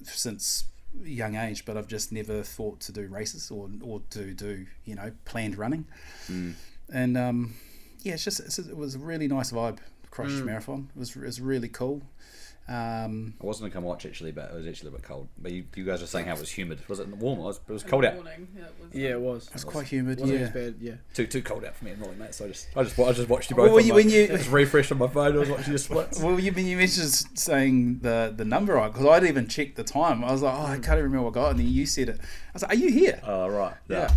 since a young age, but I've just never thought to do races or to do planned running. And it was a really nice vibe. Christchurch Marathon. It was really cool. I wasn't gonna come watch actually, but it was actually a bit cold. But you guys were saying how it was humid. Was it warm? It was cold out. It was. It was quite humid. Wasn't as bad, yeah. Too cold out for me, really, mate. So I just watched you both. Just refreshed on my phone. I was watching your splits. Well, you mentioned saying the number on because I'd even checked the time. I was like, I can't even remember what I got, and then you said it. I was like, are you here? Oh right. Yeah.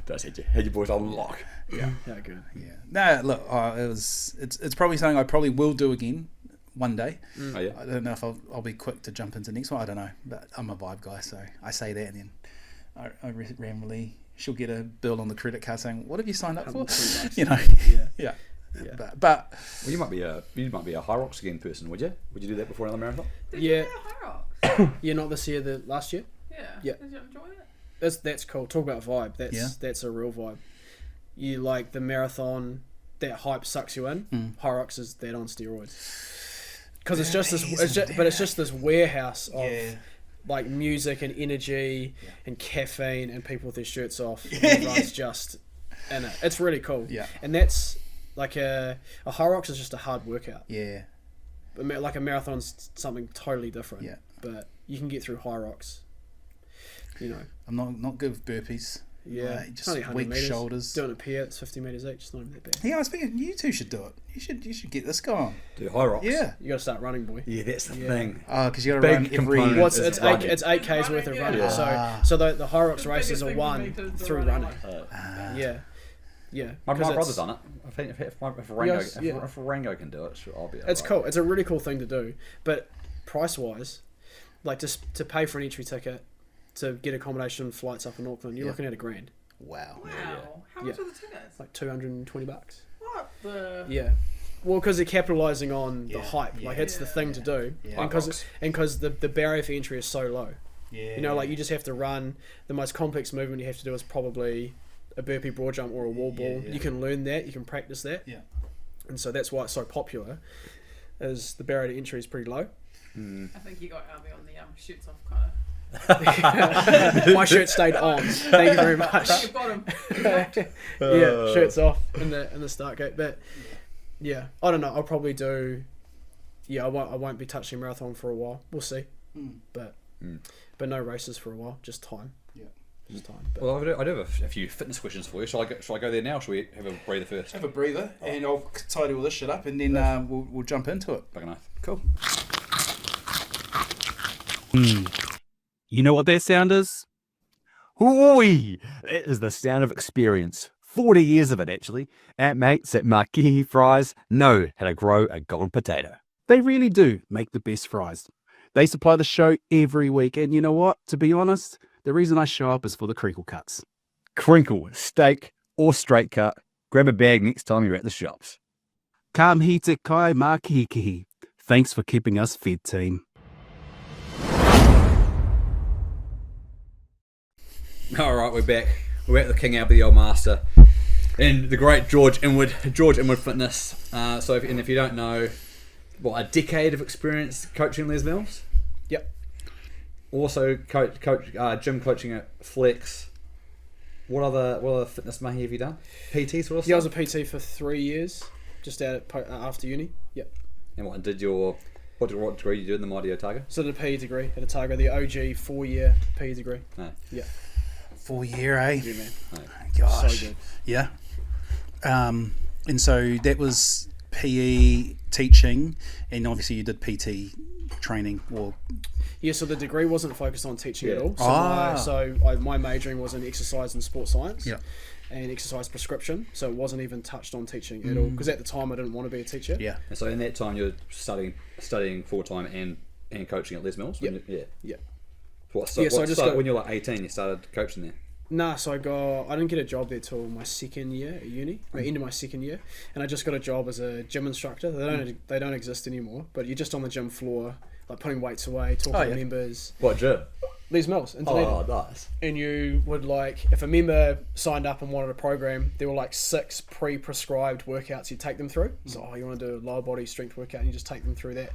That's it. Had your boys on lock. Yeah. Yeah, good. Yeah. No, look, it's probably something I probably will do again. One day. Oh, yeah. I don't know if I'll be quick to jump into the next one. I don't know, but I'm a vibe guy, so I say that, and then I randomly she'll get a bill on the credit card saying, "What have you signed up for?" You know, yeah. But well, you might be a high rocks again person, would you? Would you do that before another marathon? Did you do High Rocks? Yeah, not this year. The last year. Yeah. Did you enjoy it? That's cool. Talk about vibe. That's a real vibe. You like the marathon. That hype sucks you in. High Rocks is that on steroids. Because it's just this warehouse of like music and energy and caffeine and people with their shirts off. Everyone's just in it. It's really cool. Yeah. And that's like a High Rocks is just a hard workout. Yeah. Like a marathon's something totally different. Yeah. But you can get through High Rocks. You know. I'm not good with burpees. Yeah, just weak meters. Shoulders. Doing a pier, it's 50 meters each. It's not even that bad. Yeah, I was thinking you two should do it. You should get this going. Do high rocks. Yeah, you got to start running, boy. Yeah, that's the thing. Oh, because you got to run every. Well, it's 8Ks worth of running. Yeah. So the High Rocks races are won through running. Yeah. My brother's done it. I think if Rango can do it, sure, I'll be. It's cool. It's a really cool thing to do, but price wise, like just to pay for an entry ticket. To get accommodation flights up in Auckland, you're looking at $1,000. Wow. How much are the tickets? Like $220. What the? Yeah. Well, because they're capitalising on the hype. Like it's the thing to do, and because the barrier for entry is so low. Yeah. You know, like you just have to run. The most complex movement you have to do is probably a burpee broad jump or a wall ball. You can learn that. You can practice that. Yeah. And so that's why it's so popular. Is the barrier to entry is pretty low. I think you got Alby on the shoots off kind of. My shirt stayed on. Thank you very much. You've got him. Yeah, shirts off in the start gate. But yeah, I don't know. I'll probably do. Yeah, I won't be touching marathon for a while. We'll see. But no races for a while. Just time. Yeah, just time. But well, I do have a few fitness questions for you. Shall I go there now? Or shall we have a breather first? have a breather, and I'll tidy all this shit up, and then we'll jump into it. Back enough. Cool. You know what that sound is? Hooey! It is the sound of experience. 40 years of it, actually. Our mates at Marquee Fries know how to grow a golden potato. They really do make the best fries. They supply the show every week, and you know what? To be honest, the reason I show up is for the crinkle cuts. Crinkle, steak, or straight cut. Grab a bag next time you're at the shops. Kam hi te kai makihi. Thanks for keeping us fed, team. All right, we're back. We're at the King Alby, the old master, and the great George Inwood Fitness. So, if you don't know, a decade of experience coaching Les Mills. Yep. Also, gym coaching at Flex. What other fitness mahi have you done? PT sort of stuff? Yeah, I was a PT for 3 years, just after uni. Yep. And what degree did you do in the Mighty Otago? So the PE degree at Otago, the OG 4-year PE degree. No. Yeah. 4 year, eh? Yeah, man. No. Gosh. So good. Yeah. And so that was PE teaching, and obviously you did PT training or. Yeah, so the degree wasn't focused on teaching at all. So my majoring was in exercise and sports science. Yeah. And exercise prescription, so it wasn't even touched on teaching at all. Because at the time I didn't want to be a teacher. Yeah. And so in that time you were studying full time and coaching at Les Mills. Yep. Yeah. So When you were like 18, you started coaching there. Nah, so I didn't get a job there till my second year at uni, end of my second year, and I just got a job as a gym instructor. They don't exist anymore, but you're just on the gym floor, like putting weights away, talking to members. What gym? Les Mills in Dunedin. Oh, nice. And you would if a member signed up and wanted a program, there were like 6 pre-prescribed workouts you'd take them through. So you want to do a lower body strength workout, and you just take them through that,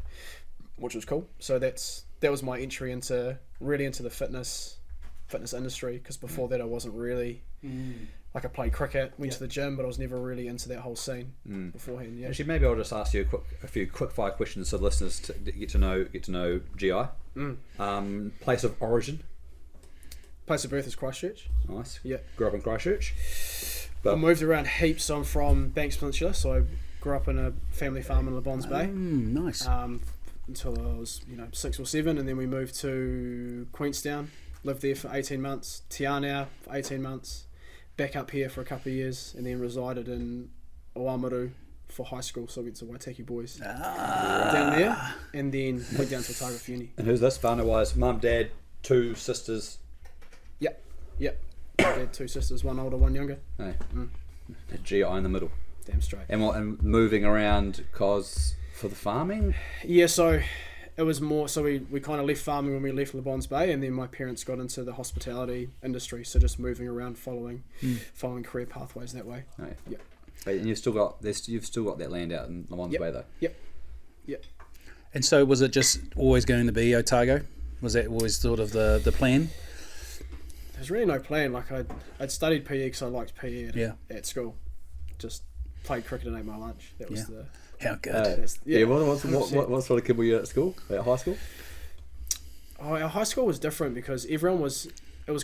which was cool. So that was my entry into the fitness industry, because before that I wasn't really I played cricket, went to the gym, but I was never really into that whole scene beforehand. Yeah. Actually, maybe I'll just ask you a few quick fire questions so the listeners to get to know GI. Place of origin. Place of birth is Christchurch. Nice. Yeah. Grew up in Christchurch. I moved around heaps. So I'm from Banks Peninsula, so I grew up in a family farm in Le Bons Bay. Nice. Until I was 6 or 7, and then we moved to Queenstown. Lived there for 18 months. Te Anau for 18 months. Back up here for a couple of years, and then resided in Oamaru for high school. So I went to Waitaki Boys down there, and then went down to Otago for uni. And who's this? Whānau-wise, mum, dad, 2 sisters. Yep. I had 2 sisters, one older, one younger. Hey. A GI in the middle. Damn straight. And moving around for the farming? Yeah, so it was more, so we kind of left farming when we left Le Bons Bay, and then my parents got into the hospitality industry, so just moving around following career pathways that way. Oh, yeah. Yep. And you've still got that land out in Le Bons Bay though? Yep. And so was it just always going to be Otago? Was that always sort of the plan? There's really no plan. I'd studied PE because I liked PE at school. Just played cricket and ate my lunch. That was the... How good. What sort of kid were you at school? At high school? Oh, our high school was different because it was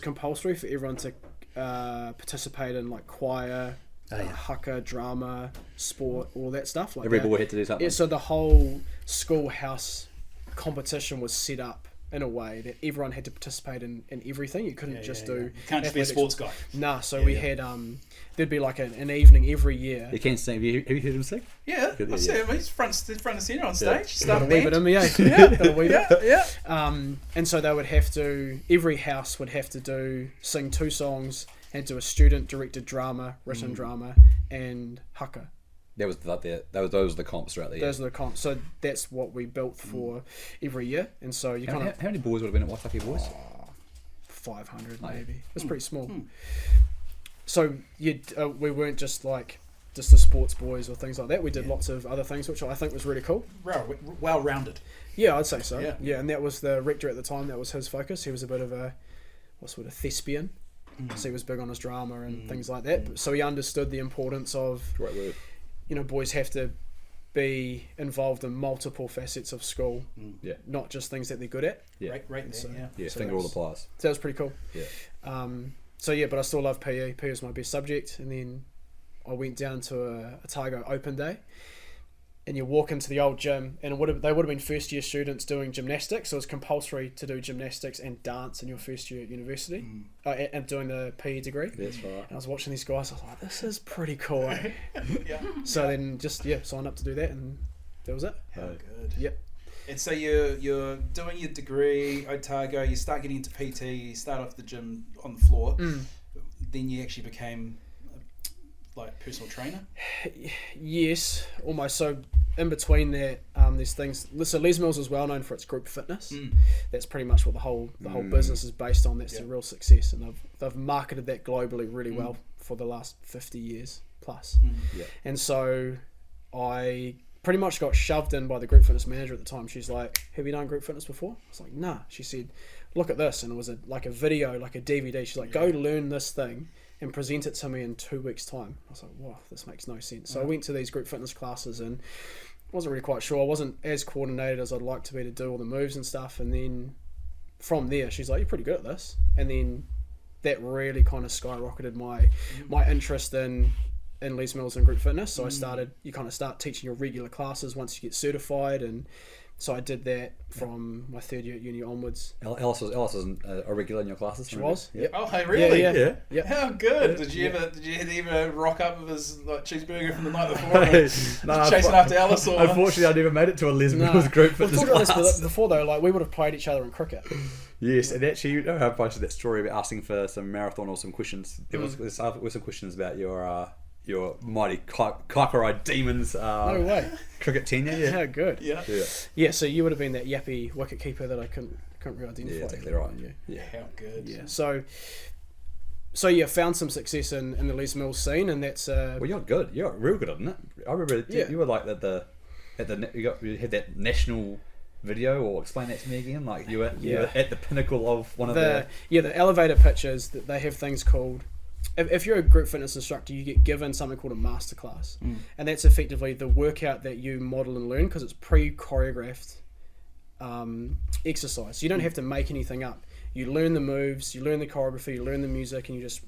compulsory for everyone to participate in choir, haka, drama, sport, all that stuff. Every boy had to do something. Yeah, so the whole schoolhouse competition was set up in a way that everyone had to participate in everything. You couldn't do... You can't just be a sports guy. Nah, so we had... there'd be an evening every year. You can't sing. Have you heard him sing? Yeah, I've seen him. He's front and centre on stage. Start a wee bit in me, eh? Got a wee bit. Yeah. And so they would have to... Every house would have to sing 2 songs and do a student-directed drama, written drama, and haka. Those were the comps throughout the year. Those are the comps. So that's what we built for every year. And so you How many boys would have been at Waitaki Boys? 500 maybe. It's pretty small. So we weren't just the sports boys or things like that. We did lots of other things, which I think was really cool. Well-rounded. Yeah, I'd say so. Yeah. And that was the rector at the time. That was his focus. He was a bit of a thespian. So he was big on his drama and things like that. So he understood the importance of... Right word. Boys have to be involved in multiple facets of school, not just things that they're good at. Yeah, right there. So, so finger all the pliers. So that was pretty cool. Yeah. But I still love PE. PE was my best subject, and then I went down to a Otago Open Day, and you walk into the old gym, and they would have been first year students doing gymnastics, so it was compulsory to do gymnastics and dance in your first year at university, and doing the PE degree. That's right. And I was watching these guys, I was like, this is pretty cool. Eh? So then just signed up to do that, and that was it. How good. Yep. And so you're doing your degree, Otago, you start getting into PT, you start off the gym on the floor, then you actually became personal trainer? Yes, almost. So in between that, there's things. So Les Mills is well known for its group fitness. That's pretty much what the whole business is based on. That's the real success, and they've marketed that globally really well for the last 50 years plus. And so I pretty much got shoved in by the group fitness manager at the time. She's like, "Have you done group fitness before?" I was like, "Nah." She said, "Look at this," and it was like a video, like a DVD. She's like, "Go learn this thing and present it to me in 2 weeks' time." I was like, "Wow, this makes no sense." So I went to these group fitness classes and wasn't really quite sure. I wasn't as coordinated as I'd like to be to do all the moves and stuff. And then from there, she's like, "You're pretty good at this." And then that really kind of skyrocketed my interest in Les Mills and group fitness. So you kind of start teaching your regular classes once you get certified, and so I did that from my third year at uni onwards. Alice was a regular in your classes. She was. Yeah. Yep. Oh, hey, really? Yeah. How good! Did you ever rock up with his cheeseburger from the night before, and chasing after Alice? Or Unfortunately, I never made it to a Les Mills group We've fitness talked about class. this before though. Like we would have played each other in cricket. Yes, and actually, you know how I posted that story about asking for some marathon or some questions. There was some questions about your mighty Kaikorai Demons No way. cricket tenure. Yeah. How good. yeah, So you would have been that yappy wicket keeper that I couldn't really identify. Yeah, exactly right. Yeah. how good. Yeah. So yeah, found some success in the Les Mills scene, and that's Well, you're good. You're real good at it. I remember you were like you had that national video, or explain that to me again. Like you were at the pinnacle of one of the elevator pitches. That they have things called. If you're a group fitness instructor, you get given something called a masterclass, and that's effectively the workout that you model and learn because it's pre-choreographed exercise. So you don't have to make anything up. You learn the moves, you learn the choreography, you learn the music, and you just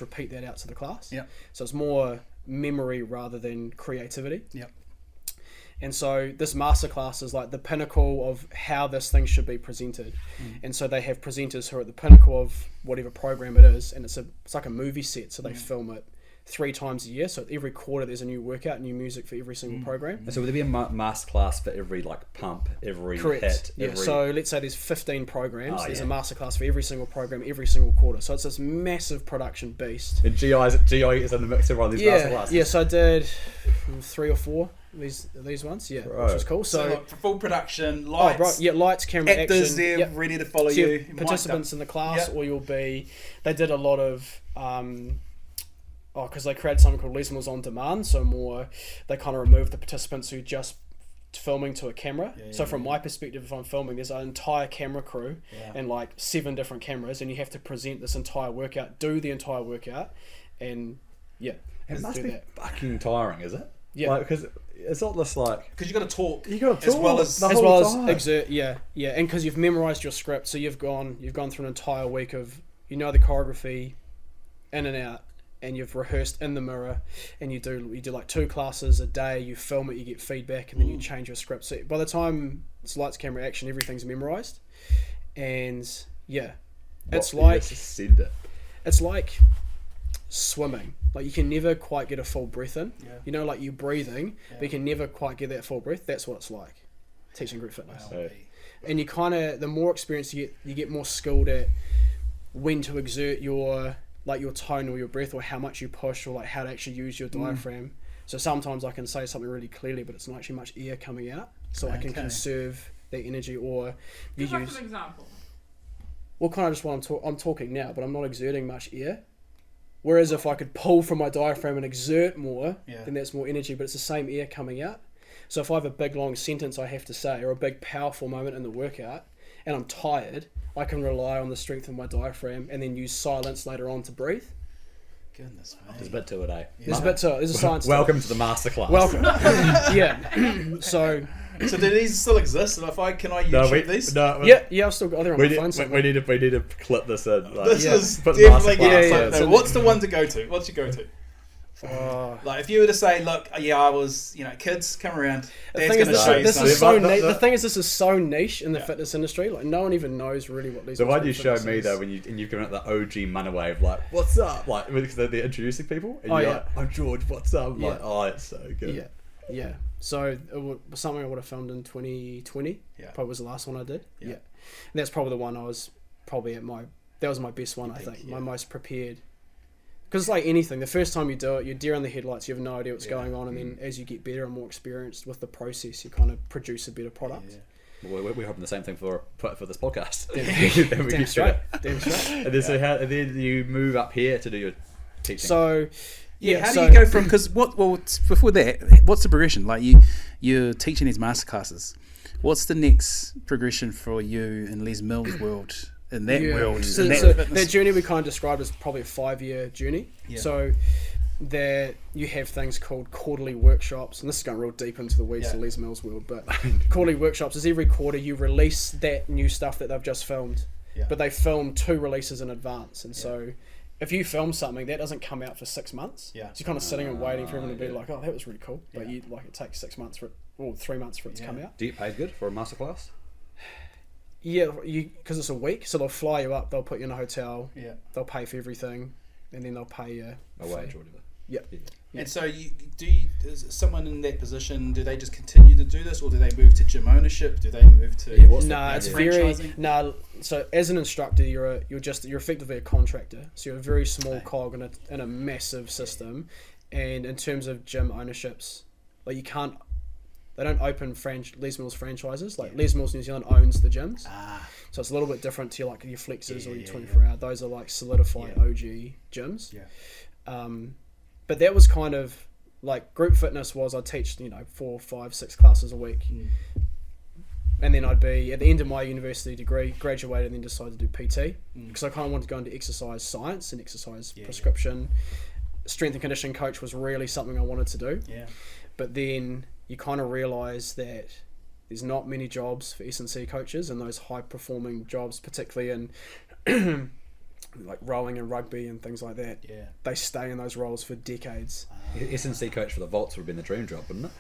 repeat that out to the class. Yep. So it's more memory rather than creativity. Yep. And so this masterclass is like the pinnacle of how this thing should be presented. And so they have presenters who are at the pinnacle of whatever program it is, and it's like a movie set, so they film it 3 times a year. So every quarter there's a new workout, new music for every single program. And so would there be a masterclass for every pump, every Correct. hit? Yeah. So let's say there's 15 programs. There's a masterclass for every single program, every single quarter. So it's this massive production beast. And GI is in the mix of all these masterclasses. Yeah. So I did 3 or 4 these ones. Yeah, Right. which was cool. So So. like, for full production, lights, Oh, right. Yeah, lights, camera, actors action. there Yep. ready to follow So you. you're participants in the class, Yep. or you'll be. They did a lot of. Because they created something called Les Mills on demand. So more, they kind of removed the participants who just filming to a camera. So from my perspective, if I'm filming, there's an entire camera crew and 7 different cameras, and you have to present this entire workout, do the entire workout, and It must do be that. fucking tiring, is it? Yeah. Because it's not just like Because you got to talk. you got to as well as the as whole well as time. exert, and because you've memorized your script, so you've gone through an entire week of the choreography in and out, and you've rehearsed in the mirror, and you do like 2 classes a day. You film it, you get feedback, and then you change your script. So by the time it's lights, camera, action, everything's memorized, and it's What, like you just send it. it's like swimming. Like you can never quite get a full breath in. Like you're breathing, but you can never quite get that full breath. That's what it's like teaching group fitness. So, And you kind of, the more experience you get more skilled at when to exert your tone or your breath, or how much you push, or how to actually use your diaphragm. So sometimes I can say something really clearly, but it's not actually much air coming out, so I can conserve the energy. Or you Give use us an example. well, kind of just what I'm talking now, but I'm not exerting much air. Whereas if I could pull from my diaphragm and exert more, then that's more energy, but it's the same air coming out. So if I have a big long sentence I have to say, or a big powerful moment in the workout, and I'm tired, I can rely on the strength of my diaphragm and then use silence later on to breathe. Goodness me. there's a bit to it, eh? There's a science. Welcome to the masterclass. Welcome. So So do these still exist? And can I YouTube these? No, yeah, I've still got other on we my need, phone. we somewhere. need to clip this in. This is put definitely masterclass getting in. so what's the one to go to? What's your go-to? Like if you were to say, look, I was, kids come around. The Dad's thing is, going to show you this something. is so But- niche. The thing is, this is so niche in the fitness industry. Like no one even knows really what these. The one you fitness showed me is. though, when you've given it the OG money wave, like what's up, like because they're introducing people, and you're like, I'm George, what's up? I'm like, oh, it's so good. Yeah. So it was something I would have filmed in 2020. Yeah. Probably was the last one I did. Yeah. Yeah. And that's probably the one I was probably that was my best one, I Peak, think. yeah. My most prepared. Because like anything, the first time you do it, you're deer in the headlights. You have no idea what's going on, and then as you get better and more experienced with the process, you kind of produce a better product. Yeah. We're hoping the same thing for this podcast. Damn straight. Damn straight. And then, so how, and then you move up here to do your teaching. So How do you go from, because before that, what's the progression? Like you're teaching these masterclasses. What's the next progression for you in Les Mills' world? In that world, so that journey we kind of described as probably a 5-year journey. Yeah. So there you have things called quarterly workshops, and this is going real deep into the weeds of Les Mills' world, but quarterly workshops is every quarter you release that new stuff that they've just filmed, but they film 2 releases in advance, and so if you film something that doesn't come out for 6 months, so you're kind of sitting and waiting for everyone to be like, oh, that was really cool, but you like it takes 6 months or 3 months for it to come out. Do you get paid good for a masterclass? Yeah, because it's a week, so they'll fly you up, they'll put you in a hotel, they'll pay for everything, and then they'll pay you A wage or whatever. Yep. And so is someone in that position, do they just continue to do this, or do they move to gym ownership? Do they move to it's very so as an instructor you're effectively a contractor, so you're a very small cog in a massive system, and in terms of gym ownerships, like they don't open Les Mills franchises. Like Les Mills New Zealand owns the gyms, so it's a little bit different to like your Flexes or your 24 hour. Those are like solidified OG gyms. But that was kind of like group fitness was I'd teach 4, 5, 6 classes a week, and then I'd be at the end of my university degree, graduated, and then decided to do PT because I kind of wanted to go into exercise science and exercise prescription. Strength and conditioning coach was really something I wanted to do. But then you kind of realise that there's not many jobs for S&C coaches, and those high performing jobs, particularly in like rowing and rugby and things like that, they stay in those roles for decades. S&C coach for the vaults would have been the dream job, wouldn't it?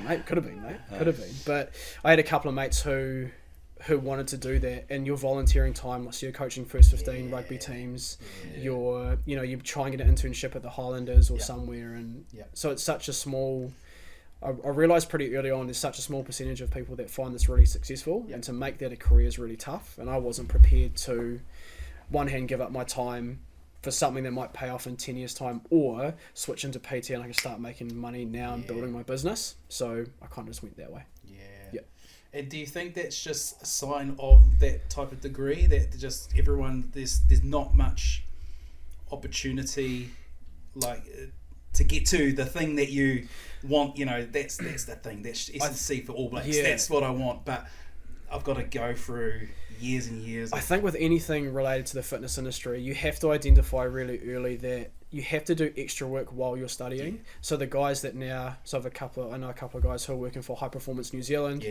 Mate, could have been, could have been. But I had a couple of mates who wanted to do that, and your volunteering time, so you're coaching first 15 rugby teams, you're trying to get an internship at the Highlanders or somewhere, and so it's such a small. I realised pretty early on there's such a small percentage of people that find this really successful, and to make that a career is really tough, and I wasn't prepared to one hand give up my time for something that might pay off in 10 years time, or switch into PT and I can start making money now and building my business. So I kind of just went that way. And do you think that's just a sign of that type of degree, that just everyone there's not much opportunity like to get to the thing that you want? That's the thing, that's S&C for All Blacks, that's what I want, but I've got to go through years and years. I think with anything related to the fitness industry, you have to identify really early that you have to do extra work while you're studying. So the guys that now, I know a couple of guys who are working for High Performance New Zealand.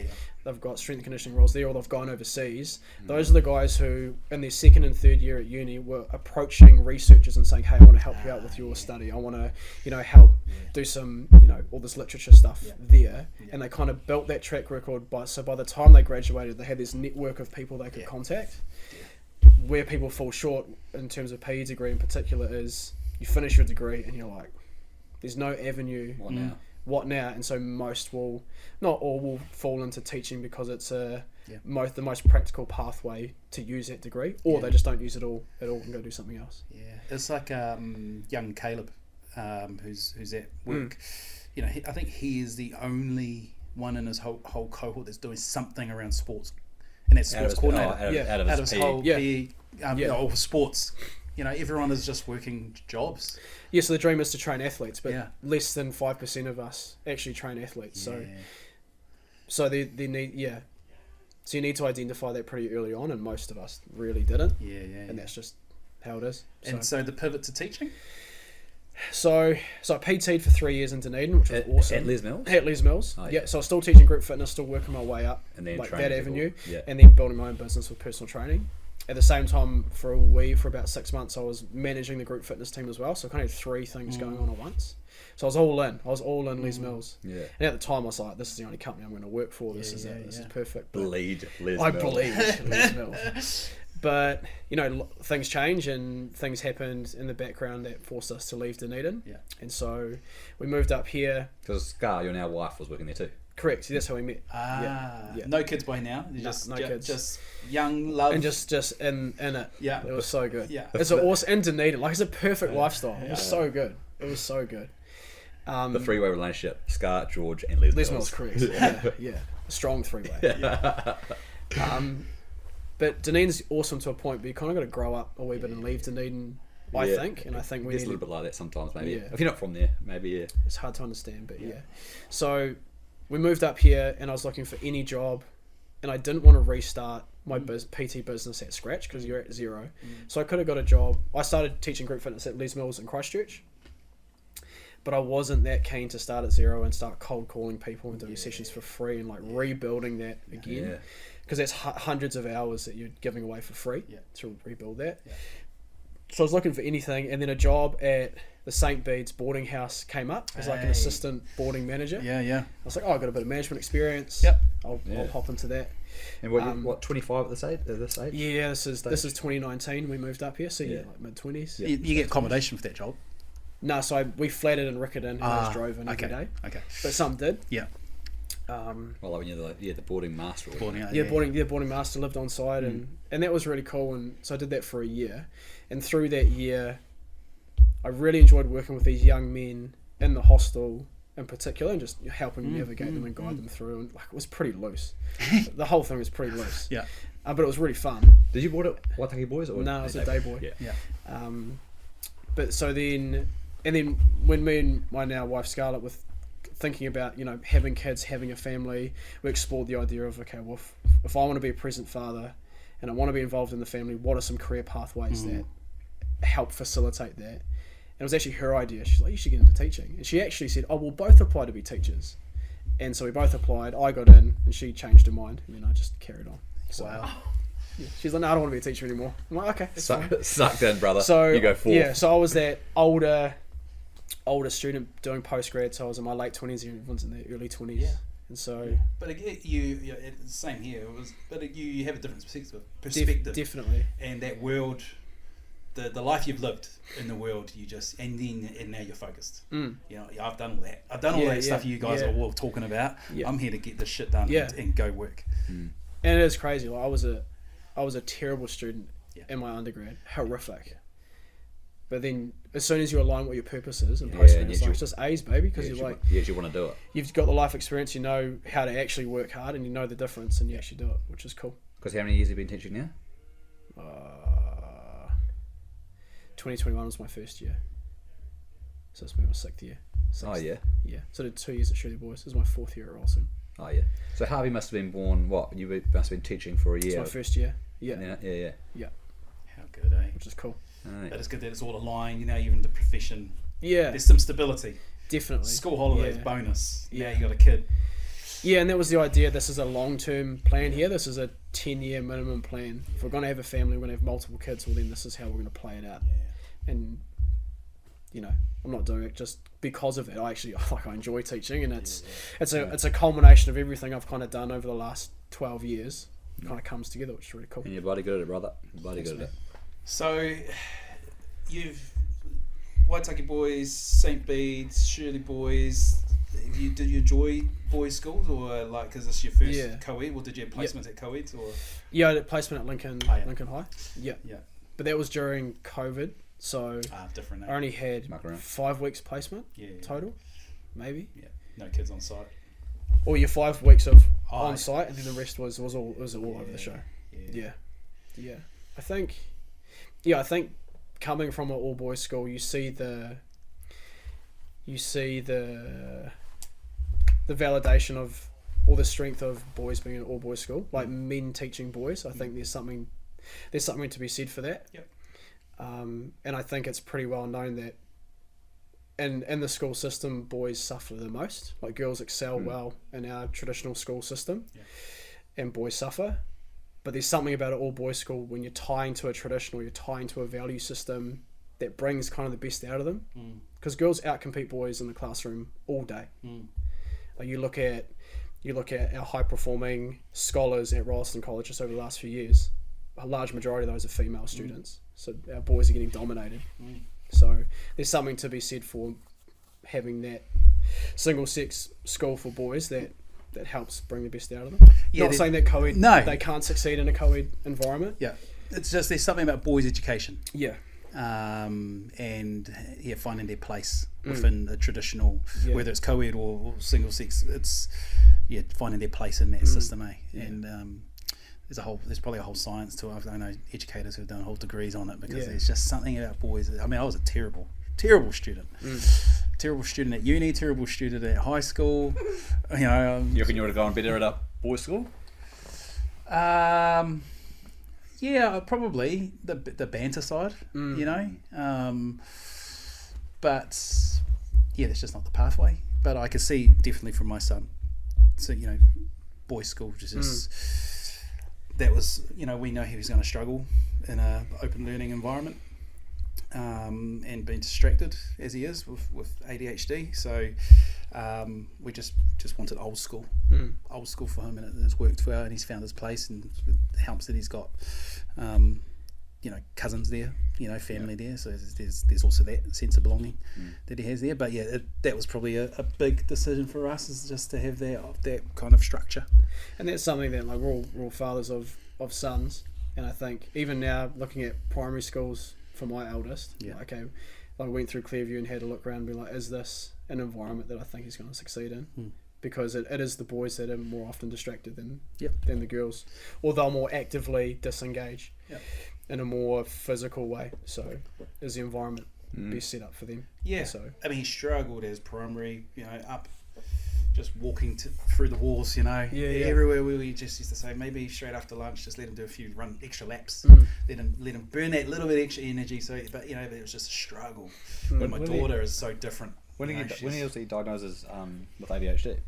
They've got strength and conditioning roles there, or they've gone overseas. Those are the guys who, in their 2nd and 3rd year at uni, were approaching researchers and saying, "Hey, I want to help you out with your study. I want to, help do some, all this literature stuff there." And they kind of built that track record. So by the time they graduated, they had this network of people they could contact. Where people fall short in terms of PE degree in particular is you finish your degree and you're like, there's no avenue. What now? And so most will, not all will fall into teaching because it's the most practical pathway to use that degree, or they just don't use it all and go do something else. It's like young Caleb, who's at work. I think he is the only one in his whole cohort that's doing something around sports, and that's sports coordinator. Out of his whole PE, or sports. Everyone is just working jobs. So the dream is to train athletes, but less than 5% of us actually train athletes. So they need, so you need to identify that pretty early on, and most of us really didn't. And that's just how it is. And so the pivot to teaching? So I PT'd for 3 years in Dunedin, which was awesome. At Les Mills? At Les Mills, So I was still teaching group fitness, still working my way up, and then like that avenue, people. And then building my own business with personal training. At the same time, for about 6 months, I was managing the group fitness team as well. So I kind of had 3 things going on at once. So I was all in. Les Mills. And at the time, I was like, "This is the only company I'm going to work for. This is it. This is perfect." But Bleed Les Mills. I bleed Les Mills. But things change and things happened in the background that forced us to leave Dunedin. And so we moved up here. Because Scar, your now wife, was working there too. Correct. That's how we met. Yeah. No kids by now. You're No kids. Just young love. And just in it. Yeah. It was so good. Yeah. It's an awesome, and Dunedin. Like, it's a perfect lifestyle. It was so good. It was so good. The three-way relationship: Scar, George, and Les Les Mills. Mills, correct. Yeah. A strong three-way. But Dunedin's awesome to a point, but you kind of got to grow up a wee bit and leave Dunedin, I think. And I think it's a little bit like that sometimes, maybe. Yeah. If you're not from there, maybe, yeah. It's hard to understand, but yeah. So we moved up here, and I was looking for any job, and I didn't want to restart my PT business at scratch because you're at zero. So I could have got a job. I started teaching group fitness at Les Mills in Christchurch, but I wasn't that keen to start at zero and start cold calling people and doing sessions for free and like rebuilding that again, because that's hundreds of hours that you're giving away for free to rebuild that. So I was looking for anything, and then a job at the St. Bede's boarding house came up as like an assistant boarding manager. Yeah. I was like, oh, I got a bit of management experience. Yep. I'll hop into that. And what 25 at this age? Yeah, this is 2019. We moved up here, so like mid-20s. You get accommodation for that job. No, so we flatted in Riccarton and I just drove in every day. Okay. But some did. Yeah. Well, like when you're the boarding master. Boarding master, lived on site, and that was really cool. And so I did that for a year, and through that year, I really enjoyed working with these young men in the hostel in particular, and just helping navigate them and guide them through. And like, it was pretty loose. The whole thing was pretty loose. Yeah. But it was really fun. Did you board at Waitaki Boys? Or no, I was a day boy. Yeah. But so then, and then when me and my now wife Scarlett were thinking about, having kids, having a family, we explored the idea of, okay, well, if I want to be a present father and I want to be involved in the family, what are some career pathways that help facilitate that? And it was actually her idea. She's like, you should get into teaching. And she actually said, oh, we'll both apply to be teachers. And so we both applied. I got in, and she changed her mind, and then I just carried on. So, Wow. Yeah, she's like, no, I don't want to be a teacher anymore. I'm like, okay, that's fine. Sucked in, brother. So you go forward. Yeah, so I was that older student doing postgrad. So I was in my late 20s, and everyone's in their early 20s. Yeah. And so, but again, same here. It was, but you have a different perspective. Definitely. And that world, the life you've lived in the world, and now you're focused. I've done all that. I've done all that stuff you guys are all talking about. Yeah. I'm here to get this shit done and go work. And it is crazy. Like, I was a terrible student in my undergrad, horrific. But then, as soon as you align what your purpose is and postgrad, it's just A's, baby, because you're like, you want to do it. You've got the life experience, you know how to actually work hard, and you know the difference, and you actually do it, which is cool. Because how many years have you been teaching now? 2021 was my first year, so it's been my 6th year. Oh yeah. Yeah. So I did 2 years at Shirley Boys. This is my 4th year at Ralston. Oh yeah. So Harvey must have been born. What? You must have been teaching for a year. It's my first year. Yeah. Yeah. How good, eh? Which is cool. Right. That is good that it's all aligned. Even the profession. Yeah. There's some stability. Definitely. School holidays, bonus. Yeah. You got a kid. Yeah, and that was the idea. This is a long-term plan here. This is a 10-year minimum plan. If we're going to have a family, we're going to have multiple kids, well then this is how we're going to play it out. Yeah. And, I'm not doing it just because of it. I enjoy teaching, and it's a culmination of everything I've kind of done over the last 12 years. It kind of comes together, which is really cool. And you're bloody good at it, brother. Bloody good at it. So, you've Waitaki Boys, St. Bede's, Shirley Boys. Did you enjoy boys' schools, or because this is your first co-ed, or did you have placements at co-eds? Or I did placement at Lincoln High. Yeah. But that was during COVID, so different. I only had 5 weeks placement total, maybe. Yeah, no kids on site. Or your 5 weeks of on site, and then the rest was all over the show. Yeah. I think coming from an all boys school, you see the validation of all the strength of boys being an all boys school, like men teaching boys. I think there's something to be said for that. Yep. And I think it's pretty well known that in the school system, boys suffer the most. Like, girls excel well in our traditional school system, and boys suffer. But there's something about an all boys school when you're tying to a traditional, you're tying to a value system that brings kind of the best out of them. Because girls outcompete boys in the classroom all day. Like, you look at our high performing scholars at Ralston College just over the last few years. A large majority of those are female students, so our boys are getting dominated. So there's something to be said for having that single sex school for boys that that helps bring the best out of them. Yeah, Not saying that co-ed, No. they can't succeed in a co-ed environment. Yeah, it's just there's something about boys' education, Yeah. and finding their place within a traditional, whether it's co-ed or single sex. It's finding their place in that system, and there's probably a whole science to it. I know educators who've done whole degrees on it because there's just something about boys. I mean, I was a terrible student. Terrible student at uni, terrible student at high school. You reckon you would have gone better at a boys' school? Yeah, probably the banter side, but that's just not the pathway. But I can see definitely from my son. So boys' school just that was we know he was going to struggle in a open learning environment, and being distracted as he is with ADHD. So we just wanted old school for him, and it's worked well, and he's found his place, and it helps that he's got cousins there, family there, so there's also that sense of belonging that he has there. But that was probably a big decision for us, is just to have that kind of structure. And that's something that we're all fathers of sons, and I think even now looking at primary schools for my eldest, I went through Clearview and had a look around and be like, is this an environment that I think he's going to succeed in? Because it is the boys that are more often distracted than the girls, or they'll more actively disengage in a more physical way. So is the environment best set up for them? So I mean, he struggled as primary, up just walking through the walls, everywhere. We just used to say maybe straight after lunch, just let him do a few extra laps, let him burn that little bit extra energy. So, but it was just a struggle. But my daughter is so different. When was he diagnosed with ADHD?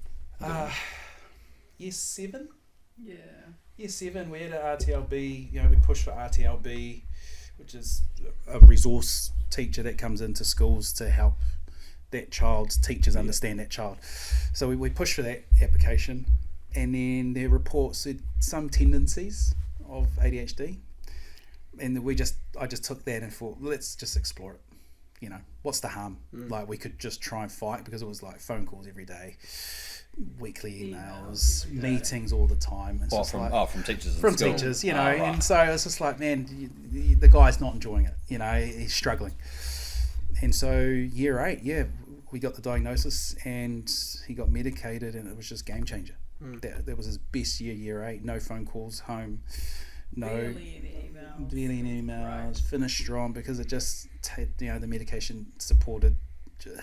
Year 7. Yeah. Year 7. We had an RTLB. We pushed for RTLB, which is a resource teacher that comes into schools to help that child's teachers understand that child. So we pushed for that application, and then their report said some tendencies of ADHD, and I just took that and thought, let's just explore it. What's the harm? Like, we could just try and fight, because it was like phone calls every day, weekly emails, meetings all the time. It's just from teachers. From teachers, and so it's just like, man, the guy's not enjoying it. He's struggling. And so year 8, we got the diagnosis, and he got medicated, and it was just game changer. That was his best year 8. No phone calls home, Barely any emails. right. Finished strong, because it just the medication supported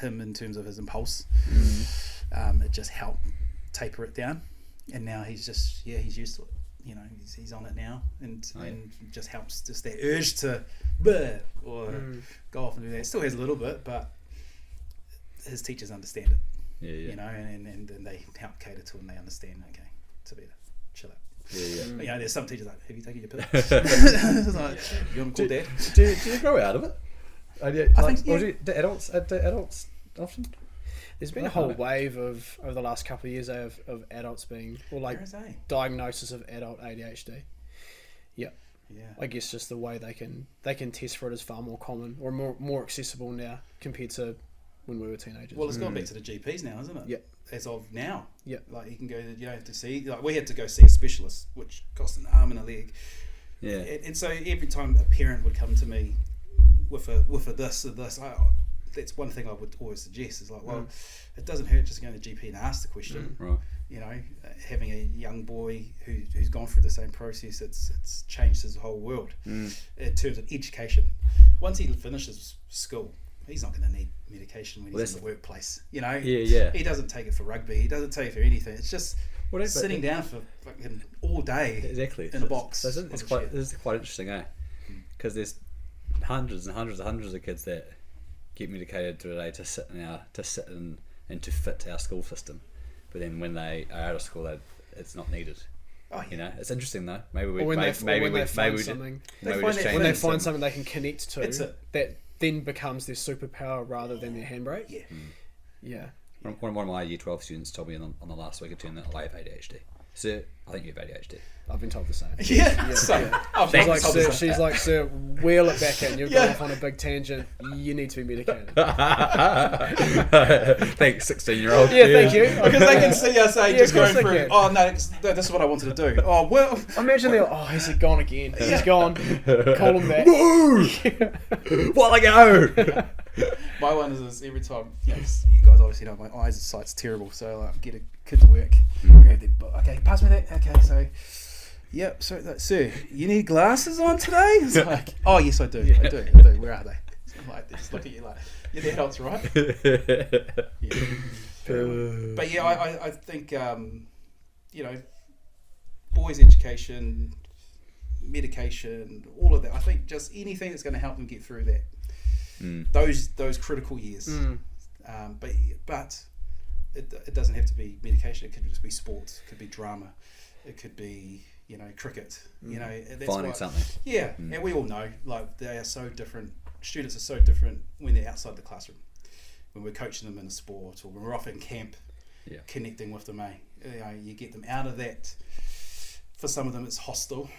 him in terms of his impulse. It just helped taper it down, and now he's just he's used to it. He's on it now, and it just helps, just that urge to go off and do that. Still has a little bit, but his teachers understand it. And they help cater to it, and they understand. Okay, to better chill out. There's some teachers like, have you taken your pill? Like, you want to call dad? Do you grow out of it? I think the adults often. There's been a whole wave over the last couple of years of adults being, diagnosis of adult ADHD. Yeah. I guess just the way they can test for it is far more common, or more accessible now compared to when we were teenagers. Well, it's gone back to the GPs now, isn't it? Yeah. As of now. Yeah. Like, you can go, have to see, like, we had to go see a specialist, which cost an arm and a leg. Yeah. And so every time a parent would come to me with a this or this, that's one thing I would always suggest, is like, well, it doesn't hurt just going to the GP and ask the question. Right. Having a young boy who's gone through the same process, it's changed his whole world in terms of education. Once he finishes school, he's not going to need medication when he's in the workplace. He doesn't take it for rugby, he doesn't take it for anything. It's just sitting down for fucking all day in a box. So it's quite interesting, because there's hundreds and hundreds of kids that get medicated today to sit in and to fit our school system, but then when they are out of school, it's not needed. It's interesting though. When they find something they can connect to, that then becomes their superpower rather than their handbrake. One of my year 12 students told me on the last week of term that I have ADHD. So I think you have ADHD. I've been told the same. Yeah. So I've She's been like, told the sir, same. she's like, sir, wheel it back in. You've gone off on a big tangent. You need to be medicated. Thanks, 16-year-old. Yeah, thank you. Because they can see us just of course going they through. can. Oh no, this is what I wanted to do. Oh well. Imagine they're, oh, he's gone again. He's gone. Call him back. Woo! While I go. My one is every time. You guys obviously know my eyesight's terrible, so like, get a kid to work, grab their book. Okay, pass me that. Okay, so. Yep. So, sir, you need glasses on today? It's like, oh yes, I do. I do. Where are they? So I'm like, they just look at you like, yeah, that helps, right? Yeah. But yeah, I think boys' education, medication, all of that. I think just anything that's going to help them get through that. Those critical years. But it doesn't have to be medication. It could just be sports. It could be drama. It could be cricket. That's Finding something. Yeah, and we all know like they are so different. Students are so different when they're outside the classroom. When we're coaching them in a sport or when we're off in camp, connecting with them. You get them out of that. For some of them, it's hostile.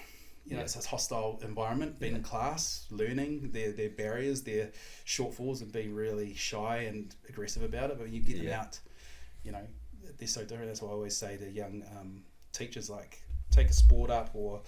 It's a hostile environment, being in class, learning their barriers, their shortfalls, and being really shy and aggressive about it. But when you get them out, they're so different. That's why I always say to young teachers, like, take a sport up or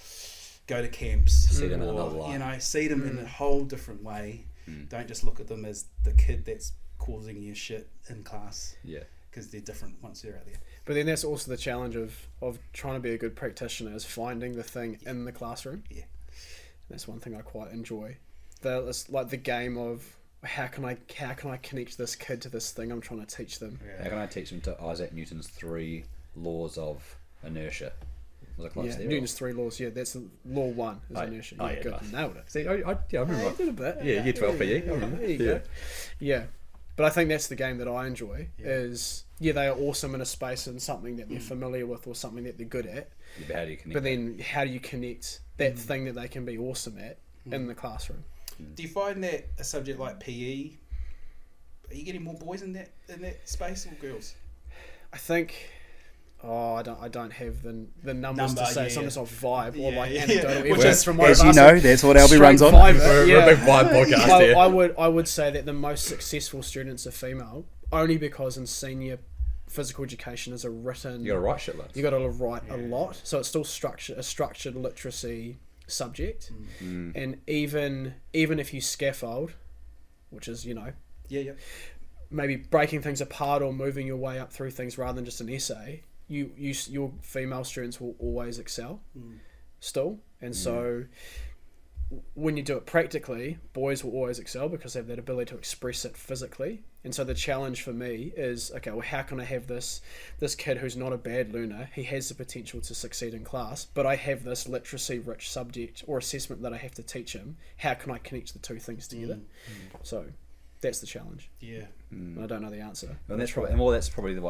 go to camps. See them in another light. See them in a whole different way. Don't just look at them as the kid that's causing you shit in class. Yeah. Because they're different once they're out there. But then that's also the challenge of trying to be a good practitioner is finding the thing in the classroom. Yeah. And that's one thing I quite enjoy. It's like the game of how can I connect this kid to this thing I'm trying to teach them. Yeah. How can I teach them to Isaac Newton's 3 laws of inertia? Was it close there? Newton's 3 laws, that's law 1 is inertia. Good. Nice. Nailed it. See, I remember. You did a bit. Yeah, year 12 PE. I remember. There you go. Yeah. But I think that's the game that I enjoy is, they are awesome in a space and something that they're familiar with or something that they're good at. Yeah, but how do you connect? But then how do you connect that thing that they can be awesome at in the classroom? Do you find that a subject like PE, are you getting more boys in that space or girls? I think... I don't have the numbers to say. So I'm just off vibe or like anecdotal evidence from one as of you us. know, that's what Alby runs on. We're a big vibe podcast here. I would say that the most successful students are female, only because in senior physical education is a written. You got to write shit loads. You got to write a lot, so it's still a structured literacy subject, and even if you scaffold, which is maybe breaking things apart or moving your way up through things rather than just an essay. Your female students will always excel still, and so when you do it practically, boys will always excel because they have that ability to express it physically. And so the challenge for me is, okay, well, how can I have this kid who's not a bad learner, he has the potential to succeed in class, but I have this literacy rich subject or assessment that I have to teach him. How can I connect the two things together? So that's the challenge. And I don't know the answer. And that's probably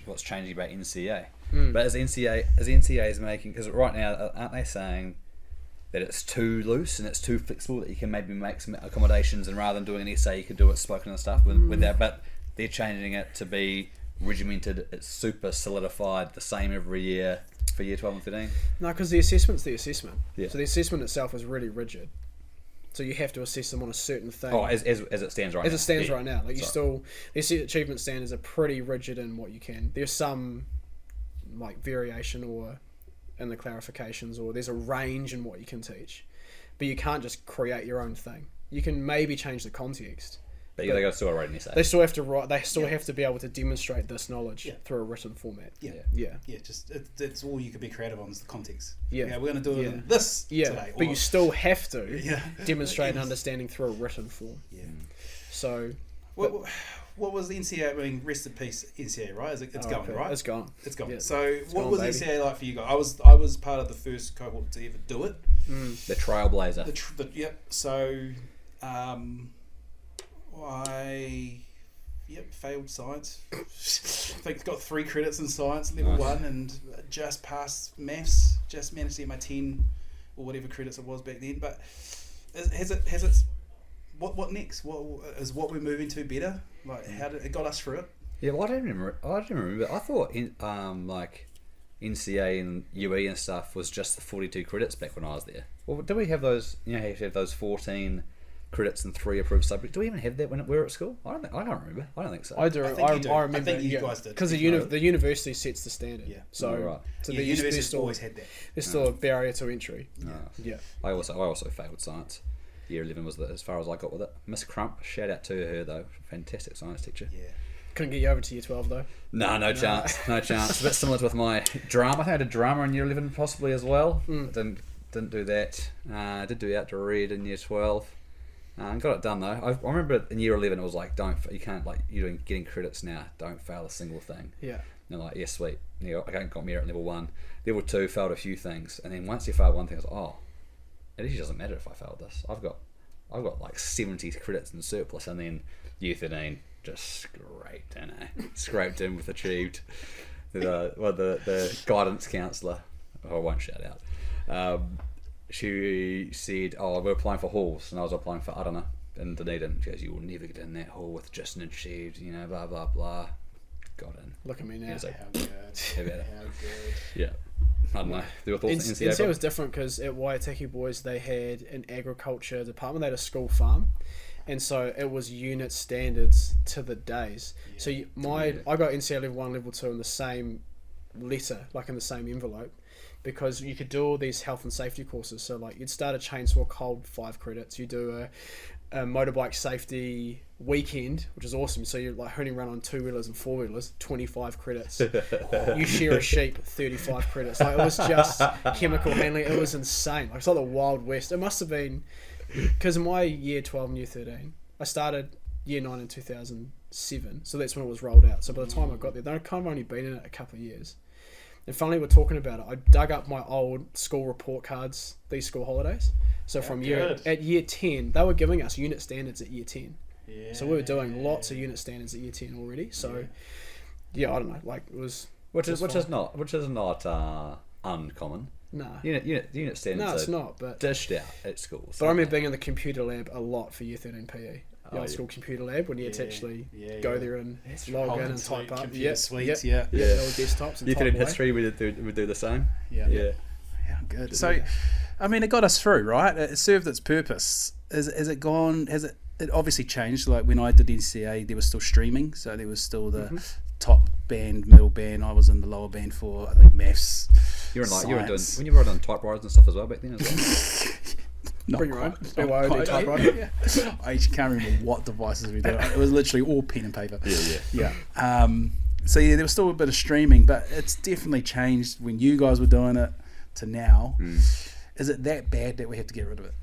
what's changing about NCEA. But as NCEA is making, because right now aren't they saying that it's too loose and it's too flexible, that you can maybe make some accommodations, and rather than doing an essay you could do it spoken and stuff with that, but they're changing it to be regimented. It's super solidified, the same every year for year 12 and 13. No, because the assessment's the assessment. Yeah. So the assessment itself is really rigid. So you have to assess them on a certain thing. Oh, as it stands right now. As it stands right now. Like the achievement standards are pretty rigid in what you can. There's some like variation or in the clarifications, or there's a range in what you can teach. But you can't just create your own thing. You can maybe change the context. But they got to still write an essay. They still have to write. They still have to be able to demonstrate this knowledge through a written format. Just it's all you can be creative on is the context. We're going to do it in this today. But you still have to demonstrate an understanding through a written form. So what was the NCEA? I mean, rest in peace, NCEA, right? It's going, right? It's gone. It's gone. Yeah, so what gone, was baby. NCEA like for you guys? I was part of the first cohort to ever do it. The trailblazer. So I failed science. I think got 3 credits in science, level 1, and just passed maths. Just managed to get my 10 or whatever credits it was back then. But has it? What next? What we're moving to better? Like how did it got us through it? Yeah, well, I don't remember. I thought NCEA and UE and stuff was just the 42 credits back when I was there. Well, do we have those? You know, you have those 14 credits and 3 approved subjects. Do we even have that when we were at school? I don't remember. I don't think so. I do. I think you do. I remember. I think you guys did. Because the university sets the standard. Yeah. So, right. so Yeah, there used to be universities still, always had that. there's still a barrier to entry. No. Yeah. I also failed science. Year 11 was as far as I got with it. Miss Crump, shout out to her though, fantastic science teacher. Yeah. Couldn't get you over to year 12 though. No chance. A bit similar to with my drama. I think I did drama in year 11 possibly as well. Didn't do that. I did do outdoor read in year 12. Got it done though. I remember in year 11 it was like, you can't, like, you're getting credits now, don't fail a single thing. Yeah. And they're like, yeah, sweet. I got merit at level 1. Level 2 failed a few things, and then once you fail one thing, I was like, it actually doesn't matter if I failed this. I've got like 70 credits in surplus, and then year 13 just scraped in with achieved. The guidance counsellor, I won't shout out. She said, we're applying for halls, and I was applying for Arana in Dunedin. She goes, you will never get in that hall with just an achieved, blah blah blah. Got in. Look at me now. Here's a- How good. How about it? How good. Yeah. I don't know. There were thoughts in NCEA. NCEA was different because at Waitaki Boys they had an agriculture department. They had a school farm, and so it was unit standards to the days. Yeah. So I got NCEA level 1, level 2 in the same letter, like in the same envelope, because you could do all these health and safety courses. So like you'd start a chainsaw cold 5 credits. You do a motorbike safety weekend, which is awesome. So you're like hooning around on 2-wheelers and 4-wheelers, 25 credits. You shear a sheep, 35 credits. Like it was just chemical handling. It was insane. Like it's like the Wild West. It must have been because in my year 12 and year 13, I started year 9 in 2007. So that's when it was rolled out. So by the time I got there, I'd kind of only been in it a couple of years. And finally, we're talking about it. I dug up my old school report cards, these school holidays. So from year 10, they were giving us unit standards at year 10. Yeah. So we were doing lots of unit standards at year 10 already. So yeah, I don't know. Like it was, which is not uncommon. nah. Unit standards. No, it's are not. But dished out at schools. I remember being in the computer lab a lot for year 13 PE. The Oh, old yeah. school computer lab when you had to Yeah, actually yeah, go yeah. there and That's log right. in and type up. Computer suites, yeah, yeah. the old desktops and Year type 13 away. history, we do the same. Yeah. Yeah. How good. So, I mean, it got us through, right? It served its purpose. Has it gone? It obviously changed? Like when I did NCA, there was still streaming, so there was still the top band, middle band. I was in the lower band for I think maths. You were doing science. when you were on typewriters and stuff as well back then as well. Not Bring your own. quite. BYOD Quite, typewriter. yeah. I actually can't remember what devices we did. It was literally all pen and paper. Yeah. So yeah, there was still a bit of streaming, but it's definitely changed when you guys were doing it to now. Is it that bad that we have to get rid of it?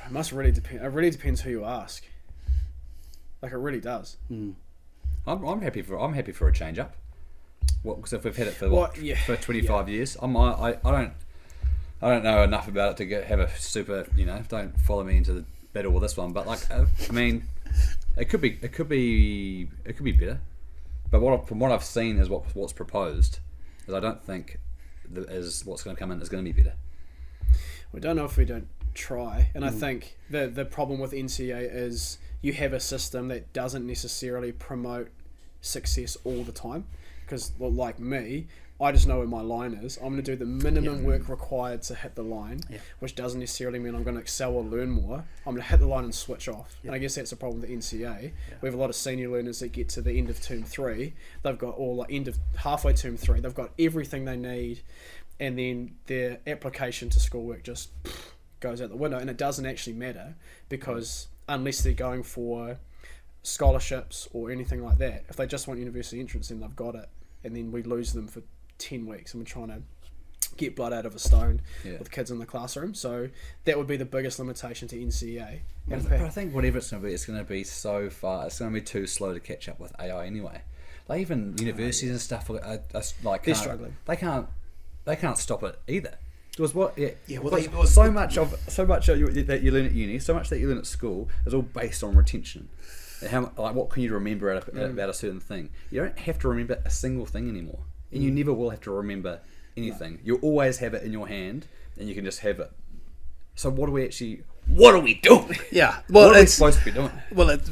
It must really depend. It really depends who you ask. Like it really does. I'm happy for a change up. Because if we've had it for for 25 years, I don't know enough about it to have a super. Don't follow me into the battle with this one. But like, I mean, it could be better. But from what I've seen is what's proposed, is I don't think what's going to come in is going to be better. We don't know if we don't try. And I think the problem with NCEA is you have a system that doesn't necessarily promote success all the time. Because, like me, I just know where my line is. I'm going to do the minimum work required to hit the line, which doesn't necessarily mean I'm going to excel or learn more. I'm going to hit the line and switch off. And I guess that's the problem with the NCA. We have a lot of senior learners that get to the end of term 3. They've got halfway term 3. They've got everything they need, and then their application to schoolwork just goes out the window. And it doesn't actually matter because unless they're going for scholarships or anything like that, if they just want university entrance, then they've got it. And then we lose them for 10 weeks and we're trying to get blood out of a stone with kids in the classroom. So that would be the biggest limitation to NCEA. But I think whatever it's going to be, it's going to be so far. It's going to be too slow to catch up with AI anyway. Like even universities and stuff are like They're struggling. They can't stop it either. Because well, so much that you learn at uni, so much that you learn at school is all based on retention. And what can you remember about a certain thing? You don't have to remember a single thing anymore, and you never will have to remember anything. You'll always have it in your hand, and you can just have it. So what what are we doing? Yeah. Well, What are we it's supposed to be doing?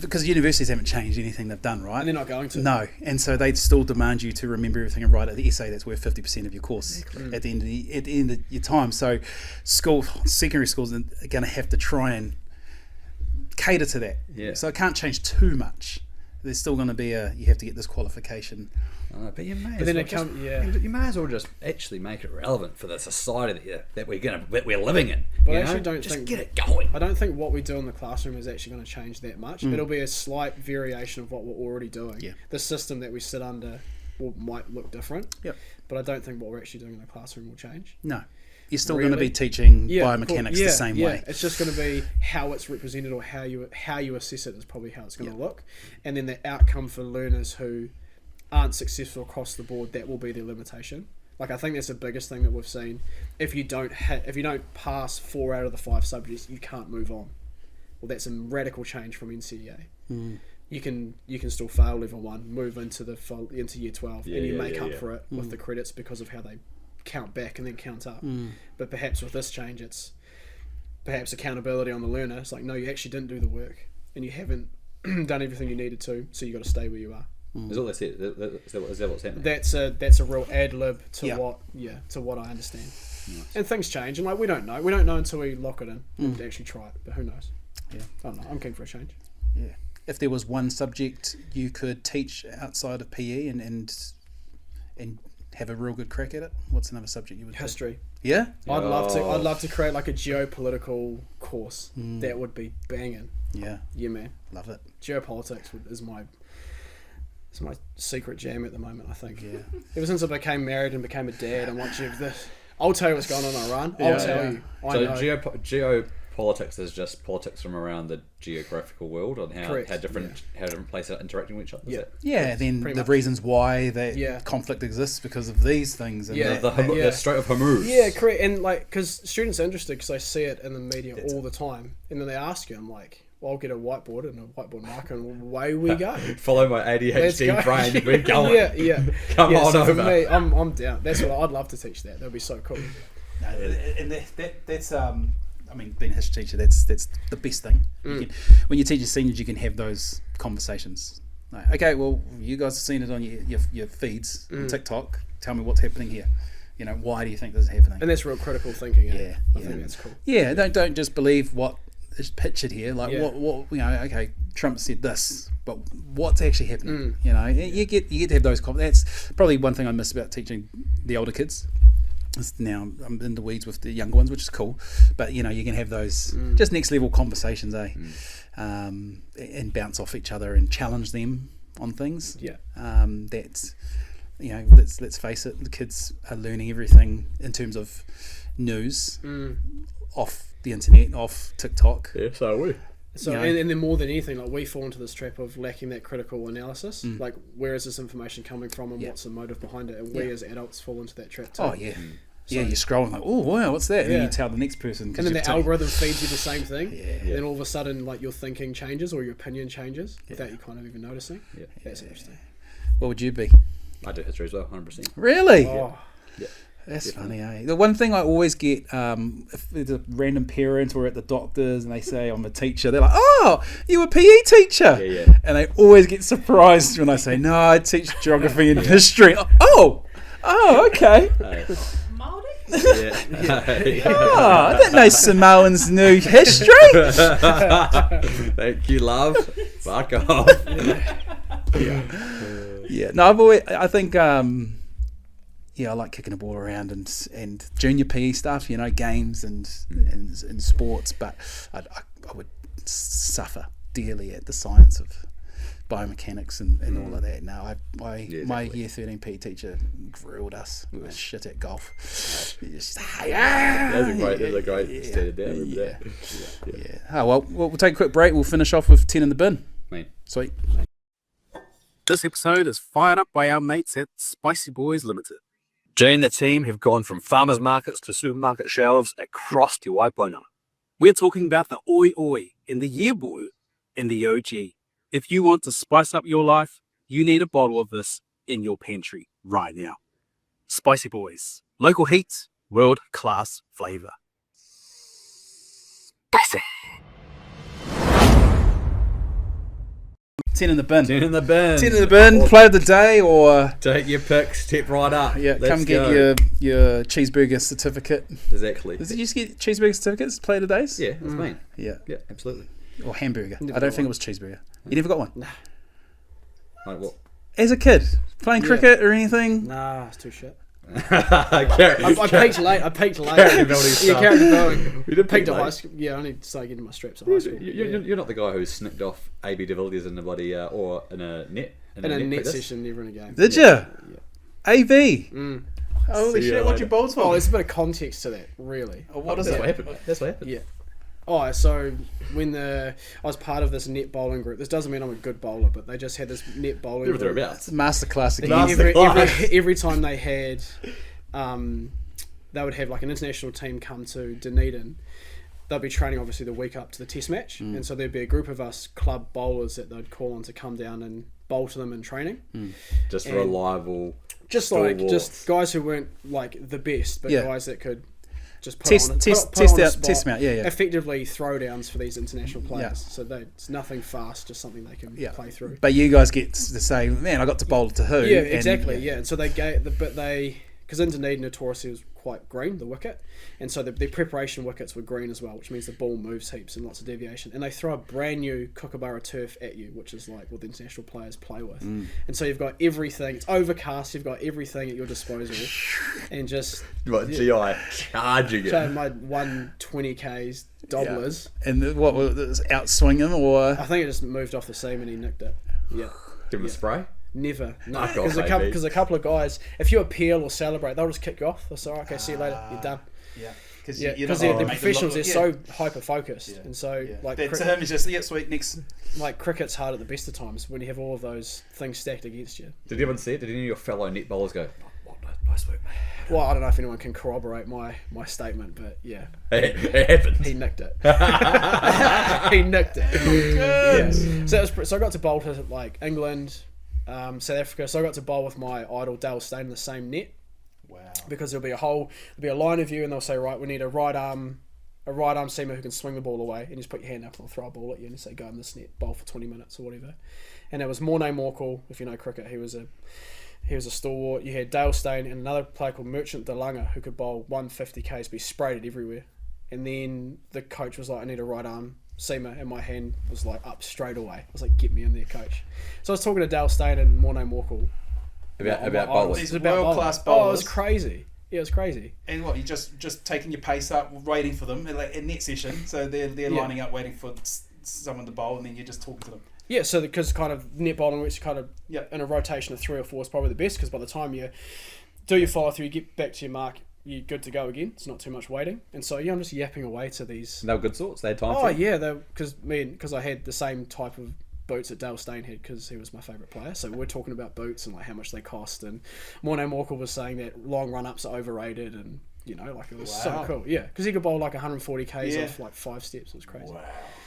because universities haven't changed anything they've done, right? And they're not going to. No, and so they still demand you to remember everything and write the essay that's worth 50% of your course at the end of your time. So, secondary schools are going to have to try and cater to that. Yeah. So it can't change too much. There's still going to be you have to get this qualification. But you may, But then you may as well just actually make it relevant for the society that we're living in. But you I actually know? don't just think get it going. I don't think what we do in the classroom is actually going to change that much. It'll be a slight variation of what we're already doing. Yeah. The system that we sit under might look different. Yep. But I don't think what we're actually doing in the classroom will change. No. You're still going to Really? be teaching Yeah, biomechanics cool. the same way. It's just going to be how it's represented or how you assess it is probably how it's going to look, and then the outcome for learners who aren't successful across the board, that will be their limitation. Like I think that's the biggest thing that we've seen. If you don't pass 4 out of the 5 subjects, you can't move on. Well, that's a radical change from NCEA. You can still fail level 1, move into year 12, and you make up for it with the credits because of how they count back and then count up. But perhaps with this change, it's perhaps accountability on the learner. It's like, no, you actually didn't do the work and you haven't done everything you needed to, so you got to stay where you are. Is that what they said? Is that what's happening? That's a real ad lib to what I understand. Nice. And things change, and like we don't know until we lock it in and actually try it. But who knows? Yeah, I don't know. I'm keen for a change. Yeah. If there was one subject you could teach outside of PE and have a real good crack at it, what's another subject you would? History. Yeah. I'd love to create like a geopolitical course. That would be banging. Yeah. Yeah, man. Love it. Geopolitics is my secret jam at the moment, I think. Yeah. Ever since I became married and became a dad, and once you've I'll tell you what's going on in Iran. I'll tell you. I So know. geopolitics is just politics from around the geographical world and how different places are interacting with each other. Yeah. Yeah, then Pretty the much. reasons why that conflict exists because of these things. And The Strait of Hormuz. Yeah, correct. And like, because students are interested because they see it in the media all the time, and then they ask you, I'm like, well, I'll get a whiteboard and a whiteboard marker, and away we go. Follow my ADHD brain. We're going. Yeah. Come on so over. For me, I'm down. That's what I'd love to teach. That'd be so cool. No, and that's I mean, being a history teacher, that's the best thing. When you teach your seniors, you can have those conversations. Like, okay, well, you guys have seen it on your feeds on TikTok. Tell me what's happening here. You know, why do you think this is happening? And that's real critical thinking. I Yeah. think that's cool. Yeah, don't just believe what is pictured here. Like what you know. Okay, Trump said this, but what's actually happening? You know, you get to have those. That's probably one thing I miss about teaching the older kids. Now I'm in the weeds with the younger ones, which is cool, but you know you can have those just next level conversations, and bounce off each other and challenge them on things. That's, you know, let's face it, the kids are learning everything in terms of news off the internet, off TikTok. Yeah, so are we. So, You know. and then more than anything, like we fall into this trap of lacking that critical analysis. Like, where is this information coming from, and what's the motive behind it? And we as adults fall into that trap too. Oh yeah. Yeah, you're scrolling like, oh wow, what's that? And then you tell the next person. And then the algorithm feeds you the same thing. Yeah. Then all of a sudden, like your thinking changes or your opinion changes without you kind of even noticing. Yeah. That's interesting. What would you be? I do history as well, 100%. Really? Oh, Yeah. That's funny, eh? The one thing I always get, if there's a random parent or at the doctor's and they say I'm a teacher, they're like, oh, you a PE teacher? Yeah. And they always get surprised when I say, no, I teach geography and history. Oh, okay. Māori? Yeah. Oh, I didn't know Samoans knew history. Thank you, love. Fuck off. Yeah, no, I think, I like kicking a ball around and junior PE stuff, you know, games and sports, but I would suffer dearly at the science of biomechanics and all of that. Now, my year 13 PE teacher grilled us. We were shit at golf. Just, That's a great standard down. Yeah. Oh, well, we'll take a quick break. We'll finish off with 10 in the bin. Man. Sweet. This episode is fired up by our mates at Spicy Boys Limited. Jay and the team have gone from farmers markets to supermarket shelves across Te Waipona. We're talking about the Oi Oi and the Yearboy and the OG. If you want to spice up your life, you need a bottle of this in your pantry right now. Spicy Boys. Local heat, world-class flavour. Spicy. 10 in the bin. 10 in the bin. 10 in the bin. Play of the day, or Take your pick, step right up. yeah, Let's come get go. your cheeseburger certificate. Exactly. Did you just get cheeseburger certificates? Play of the days. Yeah, that's me. Yeah. Yeah, absolutely. Or hamburger. Never I don't got think it was cheeseburger. You never got one. Like what? As a kid, playing cricket or anything. Nah, it's too shit. I I peaked late. Character building Yeah, stuff. character building. You did Peaked peak at high late. school. Yeah, I only started getting my straps at high school. You're not the guy who snicked off AB de Villiers in the body or in a net. In a net practice? session, never in a game. Did you? AV. Mm. Holy See you shit! What's later. your balls Oh, for? there's a bit of context to that, really. What is That's what it? happened. That's what happened. Yeah. Oh, so when I was part of this net bowling group, this doesn't mean I'm a good bowler, but they just had this net bowling You're group. thereabouts. Masterclass again. Every time they had, they would have like an international team come to Dunedin. They'd be training obviously the week up to the test match, and so there'd be a group of us club bowlers that they'd call on to come down and bowl to them in training. Just And- reliable. Just guys who weren't like the best, but Yeah. guys that could just put Test on, put test on a out, spot. test them out. Yeah, yeah. Effectively throwdowns for these international players. Yeah. So it's nothing fast, just something they can Yeah. play through. But you guys get to say, man, I got to bowl to who? Yeah, And- exactly. Yeah, and so because in Dunedin notoriously was quite green, the wicket, and so the preparation wickets were green as well, which means the ball moves heaps and lots of deviation. And they throw a brand new Kookaburra turf at you, which is like what the international players play with. And so you've got everything. It's overcast. You've got everything at your disposal, and just What, GI charging it. so my 120 Ks dobblers. And what was outswing him or? I think it just moved off the seam and he nicked it. Yeah. Give him a spray. Never. No. Fuck off, Because baby. a couple of guys, if you appeal or celebrate, they'll just kick you off. They'll say, okay, see you later. You're done. Yeah, because Yeah, because they're professionals. They're so hyper focused, and so like to him is just sweet next. like cricket's hard at the best of times when you have all of those things stacked against you. Did anyone see it? Did any of your fellow net bowlers go, nice work, mate? Well, I don't know if anyone can corroborate my statement, but yeah, It happened. he nicked it. He nicked it. Yeah. So I got to bowl to like England, South Africa. So I got to bowl with my idol Dale Steyn in the same net. Wow. Because there'll be a line of you, and they'll say, right, we need a right arm seamer who can swing the ball away, and you just put your hand up and they'll throw a ball at you, and you say, go in this net, bowl for 20 minutes or whatever. And it was Morne Morkel, if you know cricket, he was a stalwart. You had Dale Steyn and another player called Merchant DeLunga who could bowl 150 Ks, but he sprayed it everywhere. And then the coach was like, I need a right arm seamer, and my hand was like up straight away. I was like, get me in there, coach. So I was talking to Dale Steyn and Morne Morkel About bowling. These about world-class bowling. Oh, it bowlers. was crazy. Yeah, it was crazy. And what, you just taking your pace up, waiting for them in net session. So they're lining up, waiting for someone to bowl, and then you're just talking to them. Yeah, so because kind of net bowling, which kind of Yep. in a rotation of 3 or 4 is probably the best, because by the time you do your follow through, you get back to your mark, you're good to go again. It's not too much waiting, and so yeah, I'm just yapping away to these. They were good sorts. They had time Oh for it. yeah, because I had the same type of boots that Dale Steyn had, because he was my favourite player. So we're talking about boots and like how much they cost, and Morne Morkel was saying that long run ups are overrated, and you know, like it was so Wow. cool. Yeah, because he could bowl like 140 Ks Yeah. off like 5 steps. It was crazy.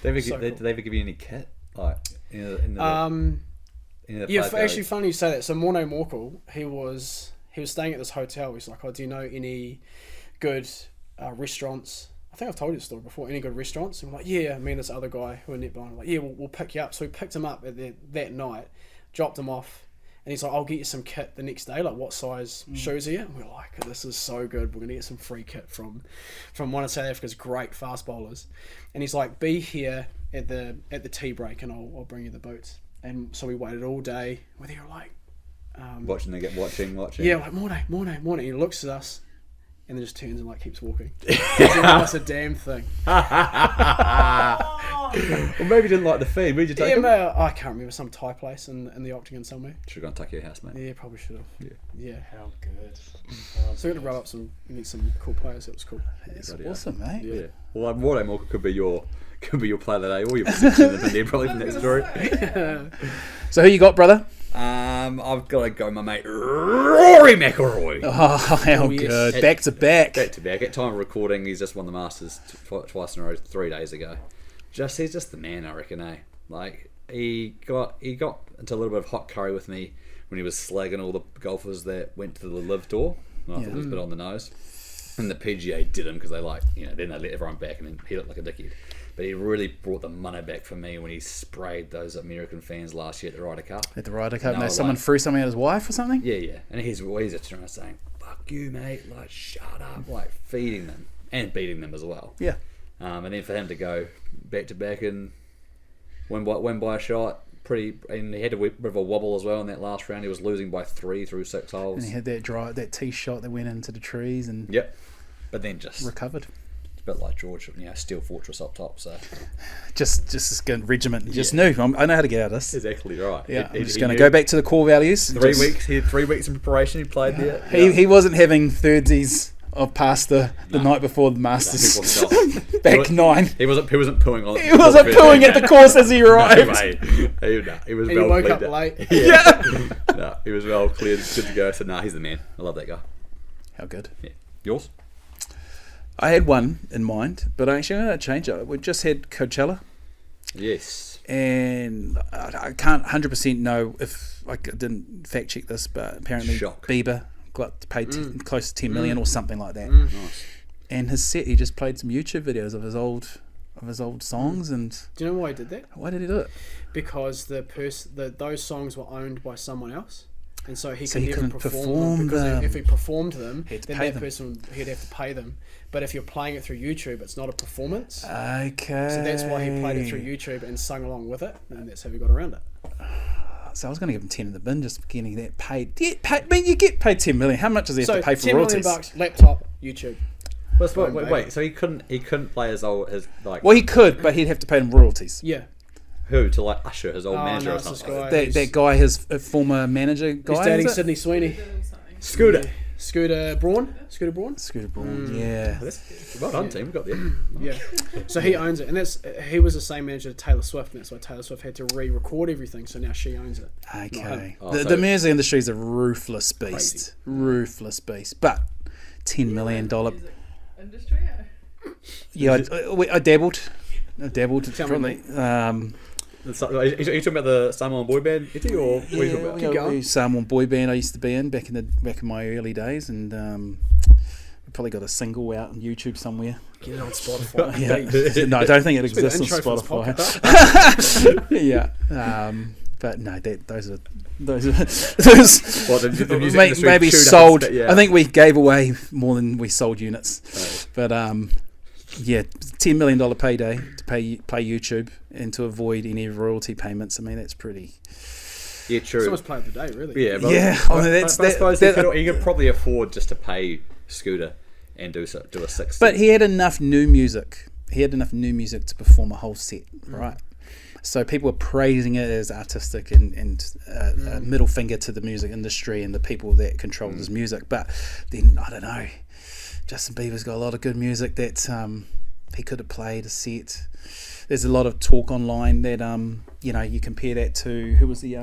Did So cool. they ever give you any kit? Like, in the Yeah, players actually, go, funny you say that. So Morne Morkel, he was staying at this hotel. He's like, "Oh, do you know any good restaurants?" I think I've told you the story before. Any good restaurants? And I'm like, "Yeah." Me and this other guy who are net bowling, like, "Yeah, we'll pick you up." So we picked him up that night, dropped him off, and he's like, "I'll get you some kit the next day. Like, what size shoes are you?" And we're like, "This is so good. We're gonna get some free kit from one of South Africa's great fast bowlers." And he's like, "Be here at the tea break, and I'll bring you the boots." And so we waited all day. We're there like, watching. yeah, like Morne. He looks at us, and then just turns and like keeps walking. That's a damn thing. Well, maybe you didn't like the feed. Where'd you take Yeah, him? mate, I can't remember, some Thai place in the Octagon somewhere. Should have gone tuck your house, mate. Yeah, probably should have. Yeah. How good. So we got to rub up and get some cool players. It was cool. It's Bloody hell. awesome, mate. Yeah. Well, Morne Morkel could be your player of the day, or your position in the there probably from that story. So who you got, brother? I've got to go, my mate Rory McIlroy. Oh, how yes. good. Back to back. Back to back. At time of recording, he's just won the Masters twice in a row, 3 days ago. He's just the man, I reckon. Like he got into a little bit of hot curry with me when he was slagging all the golfers that went to the Live Tour. And I thought it was a bit on the nose. And the PGA didn't, because they then they let everyone back, and then he looked like a dickhead. But he really brought the money back for me when he sprayed those American fans last year at the Ryder Cup. At the Ryder Cup, No, someone like- threw something at his wife or something? Yeah. And he's always trying to saying, fuck you, mate, like, shut up, like, feeding them and beating them as well. Yeah. And then for him to go back to back and win by a shot, and he had a bit of a wobble as well in that last round. He was losing by 3 through 6 holes. And he had that tee shot that went into the trees and Yep. But then just recovered. a bit like George, Steel Fortress up top. So Just this good regiment. Just knew. I know how to get out of this. exactly right. Yeah, I'm just He going to knew go back to the core values. 3 Just- weeks. He had 3 weeks in preparation. He played there. He wasn't having thirdsies of pasta the night before the Masters. He was not. Back 9. He wasn't pooing on. He wasn't pooing at the course as he arrived. He was And he well woke cleared up late. No, he was well cleared, good to go. So he's the man. I love that guy. How good. Yeah. Yours? I had one in mind, but actually I'm going to change it. We just had Coachella, Yes. and I can't 100% know if I didn't fact check this, but apparently Shock. Bieber got paid close to 10 million or something like that. Nice. And his set, he just played some YouTube videos of his old songs. And Do you know why he did that? why did he do it? Because those songs were owned by someone else, and so he So could he never couldn't perform perform them because them. if he performed them, He had to then pay that them. person he'd have to pay them. But if you're playing it through YouTube, it's not a performance. Okay. So that's why he played it through YouTube and sung along with it, and that's how he got around it. So I was going to give him 10 in the bin just for getting that paid. You get paid 10 million. How much does he have So to pay for $10 million royalties? laptop, YouTube. Wait. So he couldn't play his like Well, he could, but he'd have to pay him royalties. Yeah. who to like Usher, his old Oh, manager no, or it's this something. guy. That guy, his former manager guy. He's dating is it? Sydney Sweeney. Doing something. Scooter. Scooter Braun. Scooter Braun. Scooter Braun. Yeah. Well done, team. We got there. Yeah. So he owns it, and he was the same manager to Taylor Swift, and that's why Taylor Swift had to re-record everything. So now she owns it. Okay. Oh, the so- music industry is a ruthless beast. Ruthless beast. But $10 million. Music industry. Yeah, I dabbled. Tell me Probably. Are you talking about the Samoan boy band, Itty, or what are you talking about? Keep going. Samoan boy band I used to be in back in my early days, and we probably got a single out on YouTube somewhere. Get it on Spotify. Yeah. No, I don't think it It's been exists the on intro for this Spotify. Yeah. But no, those are Well, the music industry maybe chewed up sold. its- yeah. I think we gave away more than we sold units. But yeah, $10 million payday to play YouTube and to avoid any royalty payments. I mean, that's pretty. Yeah, true. So much play of the day, really. Yeah, but, Yeah, but, I mean, that's- but I suppose that- he could probably afford just to pay Scooter and do a 60. But he had enough new music. He had enough new music to perform a whole set, right? So people were praising it as artistic and a middle finger to the music industry and the people that controlled his music. But then, I don't know, Justin Bieber's got a lot of good music that he could have played a set. There's a lot of talk online that you compare that to who was the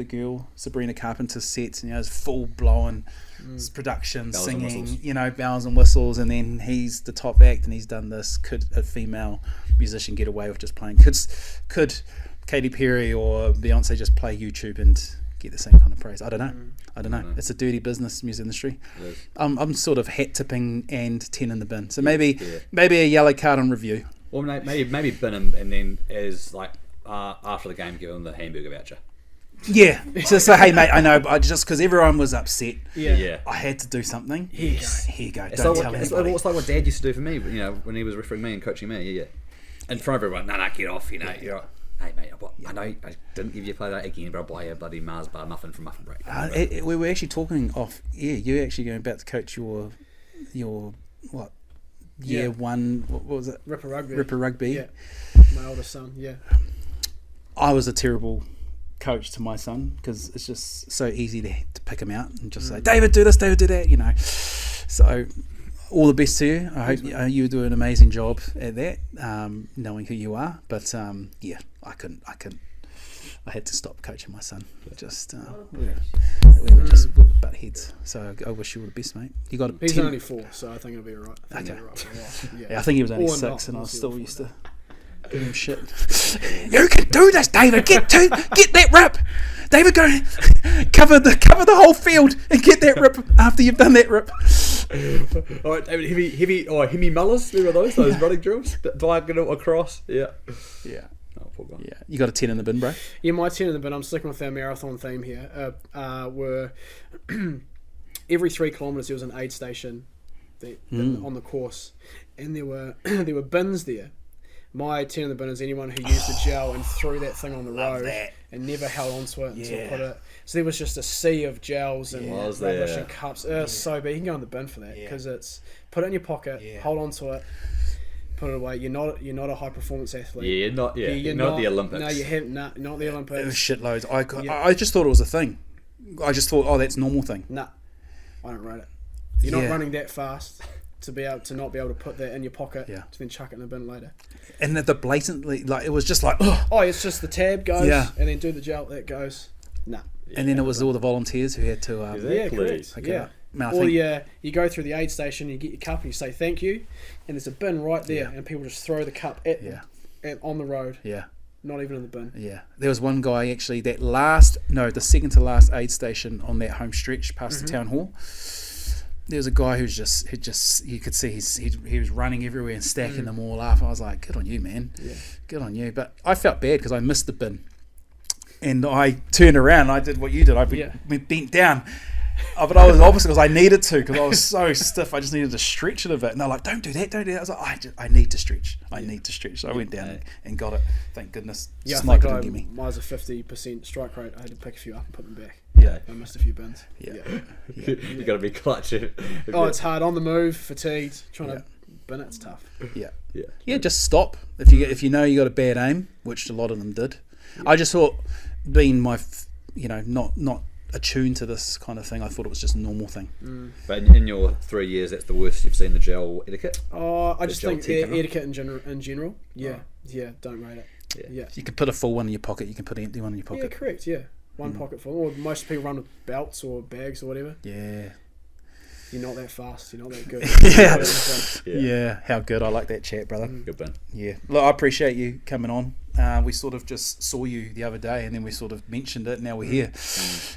girl, Sabrina Carpenter's sets, and it's full blown production, Bells and singing, whistles. bells and whistles, and then he's the top act and he's done this. Could a female musician get away with just playing? Could Katy Perry or Beyonce just play YouTube and get the same kind of praise? I don't know. It's a dirty business, music industry. It is. I'm sort of hat tipping and 10 in the bin. So maybe a yellow card on review. Or maybe bin him and then as like after the game give him the hamburger voucher. Yeah. Just say, hey mate, I know, but just because everyone was upset, Yeah. I had to do something. Here you Here you go. It's Don't like, tell it's anybody. like what Dad used to do for me, when he was refereeing me and coaching me. Yeah. In front of everyone, no, get off. You're like, hey mate, I know I didn't give you a play that again, but I'll buy you a bloody Mars bar muffin from Muffin Break. We were actually talking off. Yeah, you're actually going about to coach your what? Year Yeah. one. What was it? Ripper Rugby. Ripper Rugby. Yeah. My oldest son. Yeah. I was a terrible coach to my son because it's just so easy to pick him out and just say, David, do this, David, do that, So, all the best to you. I hope you do an amazing job at that, knowing who you are. But yeah, I couldn't. I had to stop coaching my son. Just we were butt heads. So I wish you all the best, mate. You got He's 10. only 4, so I think it'll be alright. Okay. Yeah. Yeah, I think he was only Or 6, not, and I we'll was see still what used to give him shit. You can do this, David. Get that rip, David. Go cover the whole field and get that rip after you've done that rip. All right, Hemi mullers. Remember those running drills? Diagonal across. Yeah. Yeah. Oh, poor guy. Yeah. You got a 10 in the bin, bro? Yeah, my 10 in the bin, I'm sticking with our marathon theme here, were every 3 kilometres there was an aid station on the course, and there were bins there. My 10 in the bin is anyone who used the gel and threw that thing on the road and never held onto it until put it. So there was just a sea of gels and rubbish and cups. It was so bad. You can go in the bin for that because it's put it in your pocket, hold onto it, put it away. You're not a high performance athlete. Yeah, you're not the Olympics. No, you haven't. Not the Olympics. It was shitloads. I just thought it was a thing. I just thought, that's a normal thing. Nah, I don't rate it. You're not running that fast to not be able to put that in your pocket to then chuck it in the bin later. And the blatantly, like, it was just like, it's just the tab goes and then do the gel, that goes. Nah. And then it was all the volunteers who had to... correct. Okay. Yeah. Man, Or you go through the aid station, you get your cup and you say thank you, and there's a bin right there, and people just throw the cup on the road. Yeah. Not even in the bin. Yeah. There was one guy actually, the second to last aid station on that home stretch past the town hall. There was a guy who was you could see he was running everywhere and stacking them all up. I was like, good on you, man. Yeah. Good on you. But I felt bad because I missed the bin. And I turned around and I did what you did. I went bent down. But I was obviously because I needed to, because I was so stiff. I just needed to stretch it a bit. And they're like, don't do that. I was like, I need to stretch. I need to stretch. So I went down and got it. Thank goodness. Yeah, Sniper I didn't think get me. mine was a 50% strike rate. I had to pick a few up and put them back. Yeah. I missed a few bins. Yeah. You got to be clutch. It's hard. On the move, fatigued, trying to bin it's tough. Yeah, just stop. If you know you got a bad aim, which a lot of them did. I just thought, being not attuned to this kind of thing, I thought it was just a normal thing. But in your 3 years, that's the worst you've seen the gel etiquette? I just think etiquette in general. Yeah, don't rate it. Yeah. You can put a full one in your pocket, you can put an empty one in your pocket. Yeah, correct, one pocket full. Or most people run with belts or bags or whatever. Yeah. You're not that fast, you're not that good. Yeah, how good. I like that chat, brother. Good Ben. Yeah. Look, I appreciate you coming on. We sort of just saw you the other day, and then we sort of mentioned it. Now we're here,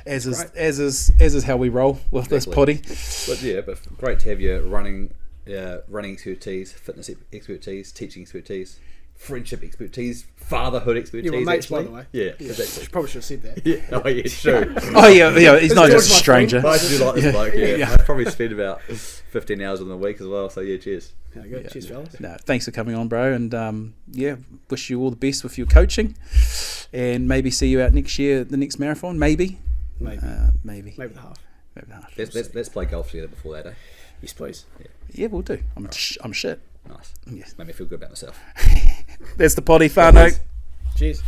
as is how we roll with this potty. But great to have your running expertise, fitness expertise, teaching expertise, friendship expertise, fatherhood expertise. Yeah, we're mates, by the way. Yeah, exactly. Probably should have said that. Yeah, oh yeah, true. He's not just a stranger. I do like this bloke. Yeah, I probably spend about 15 hours in the week as well. So cheers. Cheers, fellas. No, thanks for coming on, bro, and wish you all the best with your coaching, and maybe see you out next year, the next marathon, maybe the half. Maybe the half. Let's play golf together before that, eh? Yes, please. Yeah, we'll do. I'm shit. Nice. Yes. Made me feel good about myself. There's the potty, whānau. Cheers.